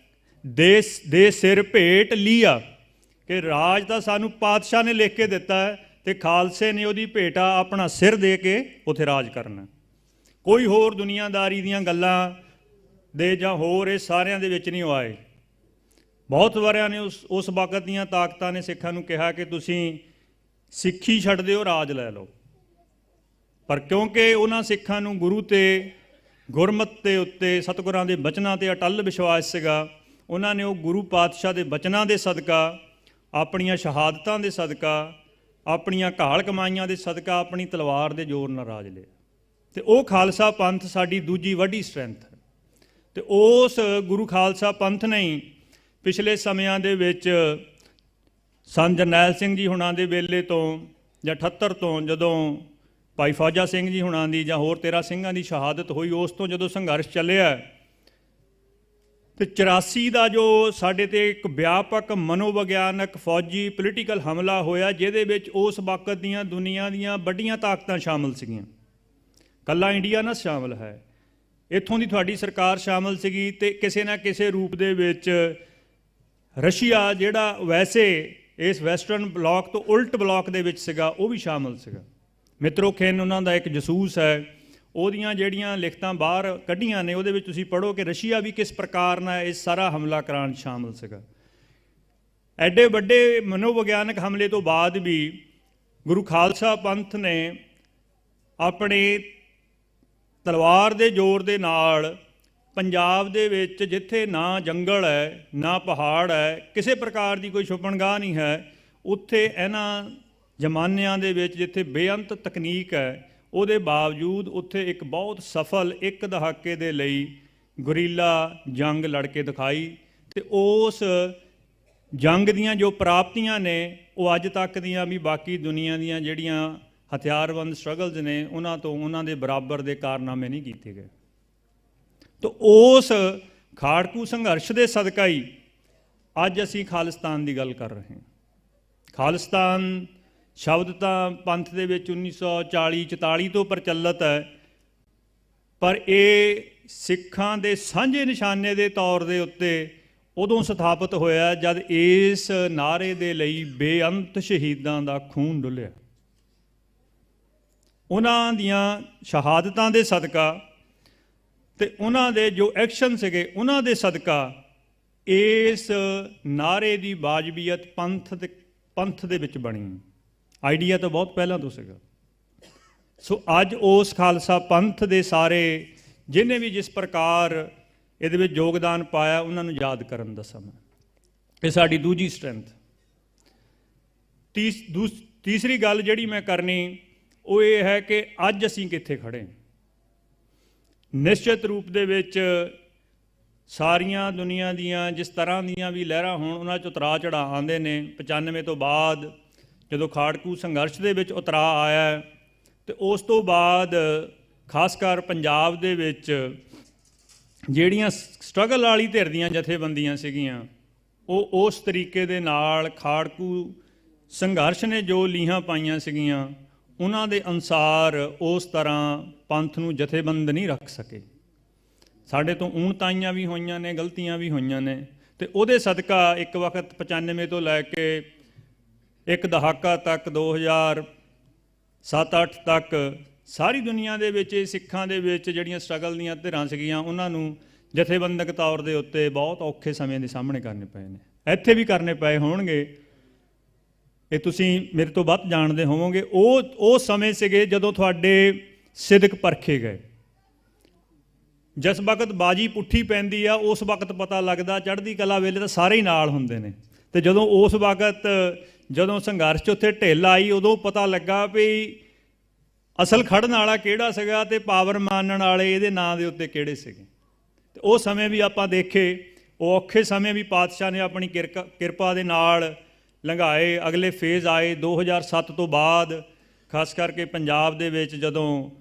ਦੇ ਸਿਰ ਭੇਟ ਲਿਆ, ਕਿ ਰਾਜ ਤਾਂ ਸਾਨੂੰ ਪਾਤਸ਼ਾਹ ਨੇ ਲਿਖ ਕੇ ਦਿੱਤਾ ਹੈ ਤੇ ਖਾਲਸੇ ਨੇ ਉਹਦੀ ਭੇਟਾ ਆਪਣਾ ਸਿਰ ਦੇ ਕੇ ਉੱਥੇ ਰਾਜ ਕਰਨਾ। ਕੋਈ ਹੋਰ ਦੁਨੀਆਦਾਰੀ ਦੀਆਂ ਗੱਲਾਂ ਦੇ ਜਾਂ ਹੋਰ ਇਹ ਸਾਰਿਆਂ ਦੇ ਵਿੱਚ ਨਹੀਂ ਆਏ। ਬਹੁਤ ਵਾਰਿਆਂ ਨੇ ਉਸ ਵਕਤ ਦੀਆਂ ਤਾਕਤਾਂ ਨੇ ਸਿੱਖਾਂ ਨੂੰ ਕਿਹਾ ਕਿ ਤੁਸੀਂ ਸਿੱਖੀ ਛੱਡ ਦਿਓ, ਰਾਜ ਲੈ ਲਓ। ਪਰ ਕਿਉਂਕਿ ਉਹਨਾਂ ਸਿੱਖਾਂ ਨੂੰ ਗੁਰੂ ਤੇ ਗੁਰਮਤਿ ਦੇ ਉੱਤੇ ਸਤਿਗੁਰਾਂ ਦੇ ਬਚਨਾਂ 'ਤੇ ਅਟੱਲ ਵਿਸ਼ਵਾਸ ਸੀਗਾ, ਉਹਨਾਂ ਨੇ ਉਹ ਗੁਰੂ ਪਾਤਸ਼ਾਹ ਦੇ ਬਚਨਾਂ ਦੇ ਸਦਕਾ, ਆਪਣੀਆਂ ਸ਼ਹਾਦਤਾਂ ਦੇ ਸਦਕਾ, ਆਪਣੀਆਂ ਘਾਲ ਕਮਾਈਆਂ ਦੇ ਸਦਕਾ ਆਪਣੀ ਤਲਵਾਰ ਦੇ ਜ਼ੋਰ ਨਾਲ ਰਾਜ ਲਿਆ। ਅਤੇ ਉਹ ਖਾਲਸਾ ਪੰਥ ਸਾਡੀ ਦੂਜੀ ਵੱਡੀ ਸਟਰੈਂਥ ਹੈ। ਅਤੇ ਉਸ ਗੁਰੂ ਖਾਲਸਾ ਪੰਥ ਨੇ ਹੀ ਪਿਛਲੇ ਸਮਿਆਂ ਦੇ ਵਿੱਚ ਸੰਤ ਜਰਨੈਲ ਸਿੰਘ ਜੀ ਹੁਣਾਂ ਦੇ ਵੇਲੇ ਤੋਂ ਜਾਂ 78 ਤੋਂ, ਜਦੋਂ ਭਾਈ ਫੌਜਾ ਸਿੰਘ ਜੀ ਹੁਣਾਂ ਦੀ ਜਾਂ ਹੋਰ 13 ਸਿੰਘਾਂ ਦੀ ਸ਼ਹਾਦਤ ਹੋਈ, ਉਸ ਤੋਂ ਜਦੋਂ ਸੰਘਰਸ਼ ਚੱਲਿਆ, ਅਤੇ 84 ਦਾ ਜੋ ਸਾਡੇ 'ਤੇ ਇੱਕ ਵਿਆਪਕ ਮਨੋਵਿਗਿਆਨਕ ਫੌਜੀ ਪੋਲੀਟੀਕਲ ਹਮਲਾ ਹੋਇਆ, ਜਿਹਦੇ ਵਿੱਚ ਉਸ ਵਕਤ ਦੀਆਂ ਦੁਨੀਆ ਦੀਆਂ ਵੱਡੀਆਂ ਤਾਕਤਾਂ ਸ਼ਾਮਲ ਸੀਗੀਆਂ। ਇਕੱਲਾ ਇੰਡੀਆ ਨਾ ਸ਼ਾਮਲ ਹੈ, ਇੱਥੋਂ ਦੀ ਤੁਹਾਡੀ ਸਰਕਾਰ ਸ਼ਾਮਲ ਸੀਗੀ, ਅਤੇ ਕਿਸੇ ਨਾ ਕਿਸੇ ਰੂਪ ਦੇ ਵਿੱਚ ਰਸ਼ੀਆ, ਜਿਹੜਾ ਵੈਸੇ ਇਸ ਵੈਸਟਰਨ ਬਲਾਕ ਤੋਂ ਉਲਟ ਬਲਾਕ ਦੇ ਵਿੱਚ ਸੀਗਾ, ਉਹ ਵੀ ਸ਼ਾਮਲ ਸੀਗਾ। ਮਿੱਤਰੋਖਿਨ ਉਹਨਾਂ ਦਾ ਇੱਕ ਜਸੂਸ ਹੈ, ਉਹਦੀਆਂ ਜਿਹੜੀਆਂ ਲਿਖਤਾਂ ਬਾਹਰ ਕੱਢੀਆਂ ਨੇ, ਉਹਦੇ ਵਿੱਚ ਤੁਸੀਂ ਪੜ੍ਹੋ ਕਿ ਰਸ਼ੀਆ ਵੀ ਕਿਸ ਪ੍ਰਕਾਰ ਨਾਲ ਇਸ ਸਾਰਾ ਹਮਲਾ ਕਰਾਉਣ ਸ਼ਾਮਲ ਸੀਗਾ। ਐਡੇ ਵੱਡੇ ਮਨੋਵਿਗਿਆਨਕ ਹਮਲੇ ਤੋਂ ਬਾਅਦ ਵੀ ਗੁਰੂ ਖਾਲਸਾ ਪੰਥ ਨੇ ਆਪਣੇ ਤਲਵਾਰ ਦੇ ਜ਼ੋਰ ਦੇ ਨਾਲ ਪੰਜਾਬ ਦੇ ਵਿੱਚ, ਜਿੱਥੇ ਨਾ ਜੰਗਲ ਹੈ ਨਾ ਪਹਾੜ ਹੈ, ਕਿਸੇ ਪ੍ਰਕਾਰ ਦੀ ਕੋਈ ਛੁਪਣਗਾਹ ਨਹੀਂ ਹੈ, ਉੱਥੇ ਇਹਨਾਂ ਜ਼ਮਾਨਿਆਂ ਦੇ ਵਿੱਚ ਜਿੱਥੇ ਬੇਅੰਤ ਤਕਨੀਕ ਹੈ, ਉਹਦੇ ਬਾਵਜੂਦ ਉੱਥੇ ਇੱਕ ਬਹੁਤ ਸਫਲ ਇੱਕ ਦਹਾਕੇ ਦੇ ਲਈ ਗੁਰੀਲਾ ਜੰਗ ਲੜ ਕੇ ਦਿਖਾਈ। ਅਤੇ ਉਸ ਜੰਗ ਦੀਆਂ ਜੋ ਪ੍ਰਾਪਤੀਆਂ ਨੇ, ਉਹ ਅੱਜ ਤੱਕ ਦੀਆਂ ਵੀ ਬਾਕੀ ਦੁਨੀਆ ਦੀਆਂ ਜਿਹੜੀਆਂ ਹਥਿਆਰਬੰਦ ਸਟਰਗਲਸ ਨੇ ਉਹਨਾਂ ਤੋਂ ਉਹਨਾਂ ਦੇ ਬਰਾਬਰ ਦੇ ਕਾਰਨਾਮੇ ਨਹੀਂ ਕੀਤੇ ਗਏ। ਤਾਂ ਉਸ ਖਾੜਕੂ ਸੰਘਰਸ਼ ਦੇ ਸਦਕਾ ਹੀ ਅੱਜ ਅਸੀਂ ਖਾਲਿਸਤਾਨ ਦੀ ਗੱਲ ਕਰ ਰਹੇ ਹਾਂ। ਖਾਲਿਸਤਾਨ ਸ਼ਬਦ ਤਾਂ ਪੰਥ ਦੇ ਵਿੱਚ 1940-44 ਤੋਂ ਪ੍ਰਚਲਿਤ ਹੈ, ਪਰ ਇਹ ਸਿੱਖਾਂ ਦੇ ਸਾਂਝੇ ਨਿਸ਼ਾਨੇ ਦੇ ਤੌਰ ਦੇ ਉੱਤੇ ਉਦੋਂ ਸਥਾਪਿਤ ਹੋਇਆ ਜਦ ਇਸ ਨਾਅਰੇ ਦੇ ਲਈ ਬੇਅੰਤ ਸ਼ਹੀਦਾਂ ਦਾ ਖੂਨ ਡੁੱਲਿਆ। ਉਹਨਾਂ ਦੀਆਂ ਸ਼ਹਾਦਤਾਂ ਦੇ ਸਦਕਾ ਤੇ ਉਹਨਾਂ ਦੇ ਜੋ ਐਕਸ਼ਨ ਸੀਗੇ ਉਹਨਾਂ ਦੇ ਸਦਕਾ ਇਸ ਨਾਅਰੇ ਦੀ ਵਾਜਬੀਅਤ ਪੰਥ ਦੇ ਵਿੱਚ ਬਣੀ। ਆਈਡੀਆ ਤਾਂ ਬਹੁਤ ਪਹਿਲਾਂ ਤੋਂ ਸੀਗਾ। ਸੋ ਅੱਜ ਉਸ ਖਾਲਸਾ ਪੰਥ ਦੇ ਸਾਰੇ ਜਿਹਨੇ ਵੀ ਜਿਸ ਪ੍ਰਕਾਰ ਇਹਦੇ ਵਿੱਚ ਯੋਗਦਾਨ ਪਾਇਆ ਉਹਨਾਂ ਨੂੰ ਯਾਦ ਕਰਨ ਦਾ ਸਮਾਂ। ਇਹ ਸਾਡੀ ਦੂਜੀ ਸਟਰੈਂਥ। ਤੀਸਰੀ ਗੱਲ ਜਿਹੜੀ ਮੈਂ ਕਰਨੀ ਉਹ ਇਹ ਹੈ ਕਿ ਅੱਜ ਅਸੀਂ ਕਿੱਥੇ ਖੜ੍ਹੇ। ਨਿਸ਼ਚਿਤ ਰੂਪ ਦੇ ਵਿੱਚ ਸਾਰੀਆਂ ਦੁਨੀਆ ਦੀਆਂ ਜਿਸ ਤਰ੍ਹਾਂ ਦੀਆਂ ਵੀ ਲਹਿਰਾਂ ਹੋਣ ਉਹਨਾਂ 'ਚ ਉਤਰਾਅ ਚੜ੍ਹਾਅ ਆਉਂਦੇ ਨੇ। 95 ਤੋਂ ਬਾਅਦ ਜਦੋਂ ਖਾੜਕੂ ਸੰਘਰਸ਼ ਦੇ ਵਿੱਚ ਉਤਰਾਅ ਆਇਆ ਅਤੇ ਉਸ ਤੋਂ ਬਾਅਦ ਖਾਸ ਕਰ ਪੰਜਾਬ ਦੇ ਵਿੱਚ ਜਿਹੜੀਆਂ ਸਟਰਗਲ ਵਾਲੀ ਧਿਰ ਦੀਆਂ ਜਥੇਬੰਦੀਆਂ ਸੀਗੀਆਂ ਉਹ ਉਸ ਤਰੀਕੇ ਦੇ ਨਾਲ ਖਾੜਕੂ ਸੰਘਰਸ਼ ਨੇ ਜੋ ਲੀਹਾਂ ਪਾਈਆਂ ਸੀਗੀਆਂ ਉਹਨਾਂ ਦੇ ਅਨੁਸਾਰ ਉਸ ਤਰ੍ਹਾਂ ਪੰਥ ਨੂੰ ਜਥੇਬੰਦ ਨਹੀਂ ਰੱਖ ਸਕੇ। ਸਾਡੇ ਤੋਂ ਊਣਤਾਈਆਂ ਵੀ ਹੋਈਆਂ ਨੇ, ਗਲਤੀਆਂ ਵੀ ਹੋਈਆਂ ਨੇ, ਅਤੇ ਉਹਦੇ ਸਦਕਾ ਇੱਕ ਵਕਤ 95 ਤੋਂ ਲੈ ਕੇ ਇੱਕ ਦਹਾਕਾ ਤੱਕ 2007-08 ਤੱਕ ਸਾਰੀ ਦੁਨੀਆ ਦੇ ਵਿੱਚ ਸਿੱਖਾਂ ਦੇ ਵਿੱਚ ਜਿਹੜੀਆਂ ਸਟਰਗਲ ਦੀਆਂ ਧਿਰਾਂ ਸੀਗੀਆਂ ਉਹਨਾਂ ਨੂੰ ਜਥੇਬੰਦਕ ਤੌਰ ਦੇ ਉੱਤੇ ਬਹੁਤ ਔਖੇ ਸਮੇਂ ਦੇ ਸਾਹਮਣੇ ਕਰਨੇ ਪਏ ਨੇ। ਇੱਥੇ ਵੀ ਕਰਨੇ ਪਏ ਹੋਣਗੇ, ਇਹ ਤੁਸੀਂ ਮੇਰੇ ਤੋਂ ਵੱਧ ਜਾਣਦੇ ਹੋਵੋਗੇ। ਉਹ ਸਮੇਂ ਸੀਗੇ ਜਦੋਂ ਤੁਹਾਡੇ ਸਿਦਕ ਪਰਖੇ ਗਏ। ਜਿਸ ਵਕਤ ਬਾਜੀ ਪੁੱਠੀ ਪੈਂਦੀ ਆ ਉਸ ਵਕਤ ਪਤਾ ਲੱਗਦਾ ਚੜ੍ਹਦੀ ਕਲਾ ਵੇਲੇ ਤਾਂ ਸਾਰੇ ਹੀ ਨਾਲ ਹੁੰਦੇ ਨੇ, ਅਤੇ ਜਦੋਂ ਉਸ ਵਕਤ ਜਦੋਂ ਸੰਘਰਸ਼ 'ਚ ਉੱਥੇ ਢਿੱਲ ਆਈ ਉਦੋਂ ਪਤਾ ਲੱਗਾ ਵੀ ਅਸਲ ਖੜਨ ਵਾਲਾ ਕਿਹੜਾ ਸੀਗਾ ਅਤੇ ਪਾਵਰ ਮਾਨਣ ਵਾਲੇ ਇਹਦੇ ਨਾਂ ਦੇ ਉੱਤੇ ਕਿਹੜੇ ਸੀਗੇ। ਅਤੇ ਉਹ ਸਮੇਂ ਵੀ ਆਪਾਂ ਦੇਖੇ, ਉਹ ਔਖੇ ਸਮੇਂ ਵੀ ਪਾਤਸ਼ਾਹ ਨੇ ਆਪਣੀ ਕਿਰਪਾ ਦੇ ਨਾਲ ਲੰਘਾਏ। ਅਗਲੇ ਫੇਜ਼ ਆਏ 2007 ਤੋਂ ਬਾਅਦ, ਖਾਸ ਕਰਕੇ ਪੰਜਾਬ ਦੇ ਵਿੱਚ ਜਦੋਂ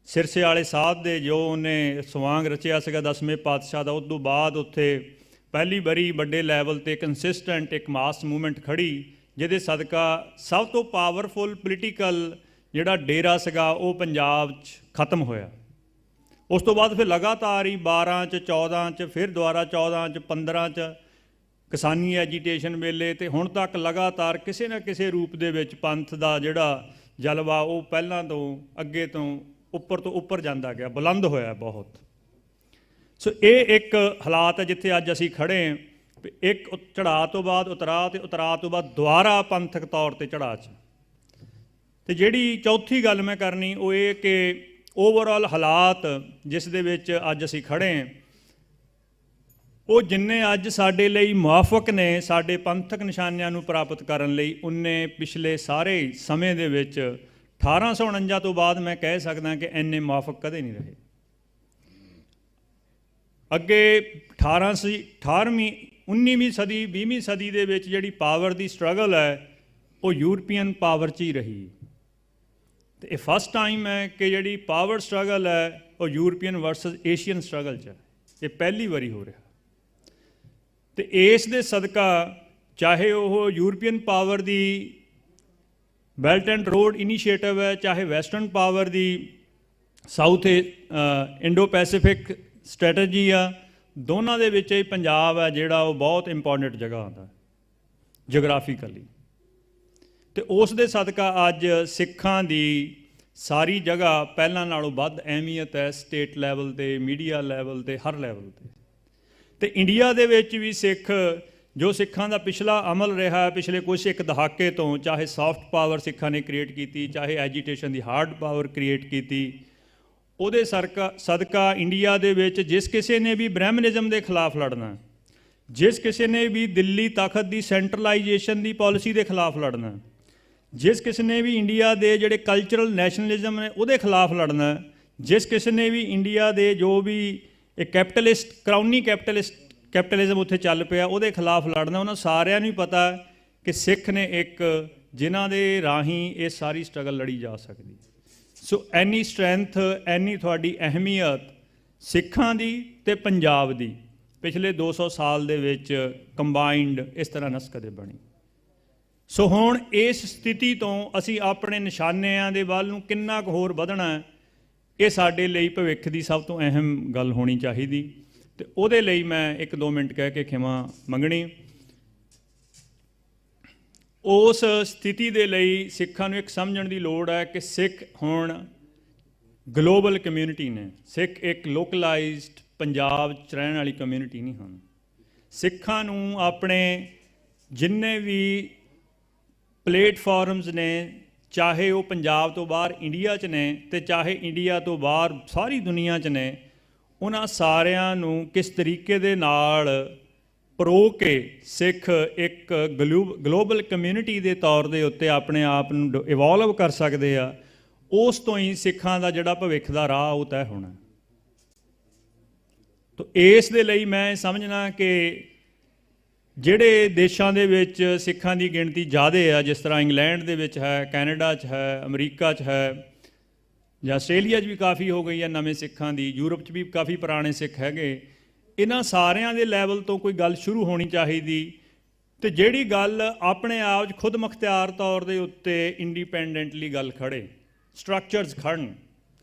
ਸਿਰਸੇ ਵਾਲੇ ਸਾਧ ਦੇ ਜੋ ਉਹਨੇ ਸਵਾਂਗ ਰਚਿਆ ਸੀਗਾ 10ਵੇਂ ਪਾਤਸ਼ਾਹ ਦਾ, ਉਸ ਤੋਂ ਬਾਅਦ ਉੱਥੇ ਪਹਿਲੀ ਵਾਰੀ ਵੱਡੇ ਲੈਵਲ 'ਤੇ ਕੰਸਿਸਟੈਂਟ ਇੱਕ ਮਾਸ ਮੂਵਮੈਂਟ ਖੜ੍ਹੀ ਜਿਹਦੇ ਸਦਕਾ ਸਭ ਤੋਂ ਪਾਵਰਫੁਲ ਪੋਲੀਟੀਕਲ ਜਿਹੜਾ ਡੇਰਾ ਸੀਗਾ ਉਹ ਪੰਜਾਬ 'ਚ ਖਤਮ ਹੋਇਆ। ਉਸ ਤੋਂ ਬਾਅਦ ਫਿਰ ਲਗਾਤਾਰ ਹੀ 12 'ਚ 14 'ਚ ਫਿਰ ਦੁਬਾਰਾ 14 'ਚ 15 'ਚ ਕਿਸਾਨੀ ਐਜੀਟੇਸ਼ਨ ਵੇਲੇ ਅਤੇ ਹੁਣ ਤੱਕ ਲਗਾਤਾਰ ਕਿਸੇ ਨਾ ਕਿਸੇ ਰੂਪ ਦੇ ਵਿੱਚ ਪੰਥ ਦਾ ਜਿਹੜਾ ਜਲਵਾ ਉਹ ਪਹਿਲਾਂ ਤੋਂ ਅੱਗੇ ਤੋਂ ਉੱਪਰ ਜਾਂਦਾ ਗਿਆ, ਬੁਲੰਦ ਹੋਇਆ ਬਹੁਤ। ਸੋ ਇਹ ਇੱਕ ਹਾਲਾਤ ਹੈ ਜਿੱਥੇ ਅੱਜ ਅਸੀਂ ਖੜ੍ਹੇ ਹਾਂ। ਇੱਕ ਚੜ੍ਹਾਅ ਤੋਂ ਬਾਅਦ ਉਤਰਾਅ ਅਤੇ ਉਤਰਾਅ ਤੋਂ ਬਾਅਦ ਦੁਬਾਰਾ ਪੰਥਕ ਤੌਰ 'ਤੇ ਚੜ੍ਹਾਅ 'ਚ। ਅਤੇ ਜਿਹੜੀ ਚੌਥੀ ਗੱਲ ਮੈਂ ਕਰਨੀ ਉਹ ਇਹ ਕਿ ਓਵਰਆਲ ਹਾਲਾਤ ਜਿਸ ਦੇ ਵਿੱਚ ਅੱਜ ਅਸੀਂ ਖੜ੍ਹੇ ਹਾਂ ਉਹ ਜਿੰਨੇ ਅੱਜ ਸਾਡੇ ਲਈ ਮੁਆਫਕ ਨੇ ਸਾਡੇ ਪੰਥਕ ਨਿਸ਼ਾਨਿਆਂ ਨੂੰ ਪ੍ਰਾਪਤ ਕਰਨ ਲਈ, ਉਨੇ ਪਿਛਲੇ ਸਾਰੇ ਸਮੇਂ ਦੇ ਵਿੱਚ 1849 ਤੋਂ ਬਾਅਦ ਮੈਂ ਕਹਿ ਸਕਦਾ ਕਿ ਇੰਨੇ ਮੁਆਫਕ ਕਦੇ ਨਹੀਂ ਰਹੇ। ਅੱਗੇ 19ਵੀਂ ਸਦੀ 20ਵੀਂ ਸਦੀ ਦੇ ਵਿੱਚ ਜਿਹੜੀ ਪਾਵਰ ਦੀ ਸਟਰਗਲ ਹੈ ਉਹ ਯੂਰਪੀਅਨ ਪਾਵਰ 'ਚ ਹੀ ਰਹੀ। ਅਤੇ ਇਹ ਫਸਟ ਟਾਈਮ ਹੈ ਕਿ ਜਿਹੜੀ ਪਾਵਰ ਸਟਰਗਲ ਹੈ ਉਹ ਯੂਰਪੀਅਨ ਵਰਸਸ ਏਸ਼ੀਅਨ ਸਟਰਗਲ 'ਚ ਹੈ। ਇਹ ਪਹਿਲੀ ਵਾਰੀ ਹੋ ਰਿਹਾ। ਅਤੇ ਇਸ ਦੇ ਸਦਕਾ ਚਾਹੇ ਉਹ European power the belt and road initiative ਹੈ, ਚਾਹੇ ਵੈਸਟਰਨ ਪਾਵਰ ਦੀ ਸਾਊਥ ਇੰਡੋ ਪੈਸੀਫਿਕ ਸਟ੍ਰੈਟਜੀ ਆ, ਦੋਨਾਂ ਦੇ ਵਿੱਚ ਹੀ ਪੰਜਾਬ ਹੈ ਜਿਹੜਾ ਉਹ ਬਹੁਤ ਇੰਪੋਰਟੈਂਟ ਜਗ੍ਹਾ ਆਉਂਦਾ ਜਗ੍ਰਾਫੀਕਲੀ। ਅਤੇ ਉਸ ਦੇ ਸਦਕਾ ਅੱਜ ਸਿੱਖਾਂ ਦੀ ਸਾਰੀ ਜਗ੍ਹਾ ਪਹਿਲਾਂ ਨਾਲੋਂ ਵੱਧ ਅਹਿਮੀਅਤ ਹੈ, ਸਟੇਟ ਲੈਵਲ 'ਤੇ, ਮੀਡੀਆ ਲੈਵਲ 'ਤੇ, ਹਰ ਲੈਵਲ 'ਤੇ। ਅਤੇ ਇੰਡੀਆ ਦੇ ਵਿੱਚ ਵੀ ਸਿੱਖ ਜੋ ਸਿੱਖਾਂ ਦਾ ਪਿਛਲਾ ਅਮਲ ਰਿਹਾ ਪਿਛਲੇ ਕੁਛ ਇੱਕ ਦਹਾਕੇ ਤੋਂ, ਚਾਹੇ ਸੌਫਟ ਪਾਵਰ ਸਿੱਖਾਂ ਨੇ ਕ੍ਰੀਏਟ ਕੀਤੀ, ਚਾਹੇ ਐਜੀਟੇਸ਼ਨ ਦੀ ਹਾਰਡ ਪਾਵਰ ਕ੍ਰੀਏਟ ਕੀਤੀ, ਉਹਦੇ ਸਦਕਾ ਇੰਡੀਆ ਦੇ ਵਿੱਚ ਜਿਸ ਕਿਸੇ ਨੇ ਵੀ ਬ੍ਰਹਿਮਨਿਜ਼ਮ ਦੇ ਖਿਲਾਫ ਲੜਨਾ, ਜਿਸ ਕਿਸੇ ਨੇ ਵੀ ਦਿੱਲੀ ਤਖਤ ਦੀ ਸੈਂਟਰਲਾਈਜੇਸ਼ਨ ਦੀ ਪਾਲਿਸੀ ਦੇ ਖਿਲਾਫ ਲੜਨਾ, ਜਿਸ ਕਿਸੇ ਨੇ ਵੀ ਇੰਡੀਆ ਦੇ ਜਿਹੜੇ ਕਲਚਰਲ ਨੈਸ਼ਨਲਿਜ਼ਮ ਨੇ ਉਹਦੇ ਖਿਲਾਫ ਲੜਨਾ, ਜਿਸ ਕਿਸੇ ਨੇ ਵੀ ਇੰਡੀਆ ਦੇ ਜੋ ਵੀ ਇਹ ਕੈਪੀਟਲਿਸਟ ਕਰਾਉਨੀ ਕੈਪੀਟਲਿਜ਼ਮ ਉੱਥੇ ਚੱਲ ਪਿਆ ਉਹਦੇ ਖਿਲਾਫ ਲੜਨਾ, ਉਹਨਾਂ ਸਾਰਿਆਂ ਨੂੰ ਹੀ ਪਤਾ ਕਿ ਸਿੱਖ ਨੇ ਇੱਕ ਜਿਨ੍ਹਾਂ ਦੇ ਰਾਹੀਂ ਇਹ ਸਾਰੀ ਸਟਰਗਲ ਲੜੀ ਜਾ ਸਕਦੀ। ਸੋ ਐਨੀ ਸਟਰੈਂਥ, ਐਨੀ ਤੁਹਾਡੀ ਅਹਿਮੀਅਤ ਸਿੱਖਾਂ ਦੀ ਤੇ ਪੰਜਾਬ ਦੀ ਪਿਛਲੇ 200 ਸਾਲ ਦੇ ਵਿੱਚ ਕੰਬਾਈਨਡ ਇਸ ਤਰ੍ਹਾਂ ਨਸ ਕਦੇ ਬਣੀ। ਸੋ ਹੁਣ ਇਸ ਸਥਿਤੀ ਤੋਂ ਅਸੀਂ ਆਪਣੇ ਨਿਸ਼ਾਨਿਆਂ ਦੇ ਵੱਲ ਨੂੰ ਕਿੰਨਾ ਕੁ ਹੋਰ ਵਧਣਾ, ਇਹ ਸਾਡੇ ਲਈ ਭਵਿੱਖ ਦੀ ਸਭ ਤੋਂ ਅਹਿਮ ਗੱਲ ਹੋਣੀ ਚਾਹੀਦੀ। ਤੇ ਉਹਦੇ ਲਈ ਮੈਂ 1-2 ਮਿੰਟ ਕਹਿ ਕੇ ਖਿਮਾ ਮੰਗਣੀ। ਉਸ ਸਥਿਤੀ ਦੇ ਲਈ ਸਿੱਖਾਂ ਨੂੰ ਇੱਕ ਸਮਝਣ ਦੀ ਲੋੜ ਹੈ ਕਿ ਸਿੱਖ ਹੁਣ ਗਲੋਬਲ ਕਮਿਊਨਿਟੀ ਨੇ। ਸਿੱਖ ਇੱਕ ਲੋਕਲਾਈਜ਼ਡ ਪੰਜਾਬ 'ਚ ਰਹਿਣ ਵਾਲੀ ਕਮਿਊਨਿਟੀ ਨਹੀਂ ਹਨ। ਸਿੱਖਾਂ ਨੂੰ ਆਪਣੇ ਜਿੰਨੇ ਵੀ ਪਲੇਟਫਾਰਮਸ ਨੇ, ਚਾਹੇ ਉਹ ਪੰਜਾਬ ਤੋਂ ਬਾਹਰ ਇੰਡੀਆ 'ਚ ਨੇ ਤੇ ਚਾਹੇ ਇੰਡੀਆ ਤੋਂ ਬਾਹਰ ਸਾਰੀ ਦੁਨੀਆ 'ਚ ਨੇ, ਉਹਨਾਂ ਸਾਰਿਆਂ ਨੂੰ ਕਿਸ ਤਰੀਕੇ ਦੇ ਨਾਲ ਪਰੋ ਕੇ ਸਿੱਖ ਇੱਕ ਗਲੋਬਲ ਕਮਿਊਨਿਟੀ ਦੇ ਤੌਰ ਦੇ ਉੱਤੇ ਆਪਣੇ ਆਪ ਨੂੰ ਇਵੋਲਵ ਕਰ ਸਕਦੇ ਆ, ਉਸ ਤੋਂ ਹੀ ਸਿੱਖਾਂ ਦਾ ਜਿਹੜਾ ਭਵਿੱਖ ਦਾ ਰਾਹ ਉਹ ਤੈਅ ਹੋਣਾ। ਤਾਂ ਇਸ ਦੇ ਲਈ ਮੈਂ ਸਮਝਣਾ ਕਿ ਜਿਹੜੇ ਦੇਸ਼ਾਂ ਦੇ ਵਿੱਚ ਸਿੱਖਾਂ ਦੀ ਗਿਣਤੀ ਜ਼ਿਆਦਾ ਆ, ਜਿਸ ਤਰ੍ਹਾਂ ਇੰਗਲੈਂਡ ਦੇ ਵਿੱਚ ਹੈ, ਕੈਨੇਡਾ 'ਚ ਹੈ, ਅਮਰੀਕਾ 'ਚ ਹੈ, ਜਾਂ ਆਸਟ੍ਰੇਲੀਆ 'ਚ ਵੀ ਕਾਫੀ ਹੋ ਗਈ ਹੈ ਨਵੇਂ ਸਿੱਖਾਂ ਦੀ, ਯੂਰਪ 'ਚ ਵੀ ਕਾਫੀ ਪੁਰਾਣੇ ਸਿੱਖ ਹੈਗੇ, ਇਹਨਾਂ ਸਾਰਿਆਂ ਦੇ ਲੈਵਲ ਤੋਂ ਕੋਈ ਗੱਲ ਸ਼ੁਰੂ ਹੋਣੀ ਚਾਹੀਦੀ। ਅਤੇ ਜਿਹੜੀ ਗੱਲ ਆਪਣੇ ਆਪ 'ਚ ਖੁਦ ਮੁਖਤਿਆਰ ਤੌਰ ਦੇ ਉੱਤੇ ਇੰਡੀਪੈਂਡੈਂਟਲੀ ਗੱਲ ਖੜ੍ਹੇ, ਸਟਰਕਚਰਸ ਖੜ੍ਹਨ।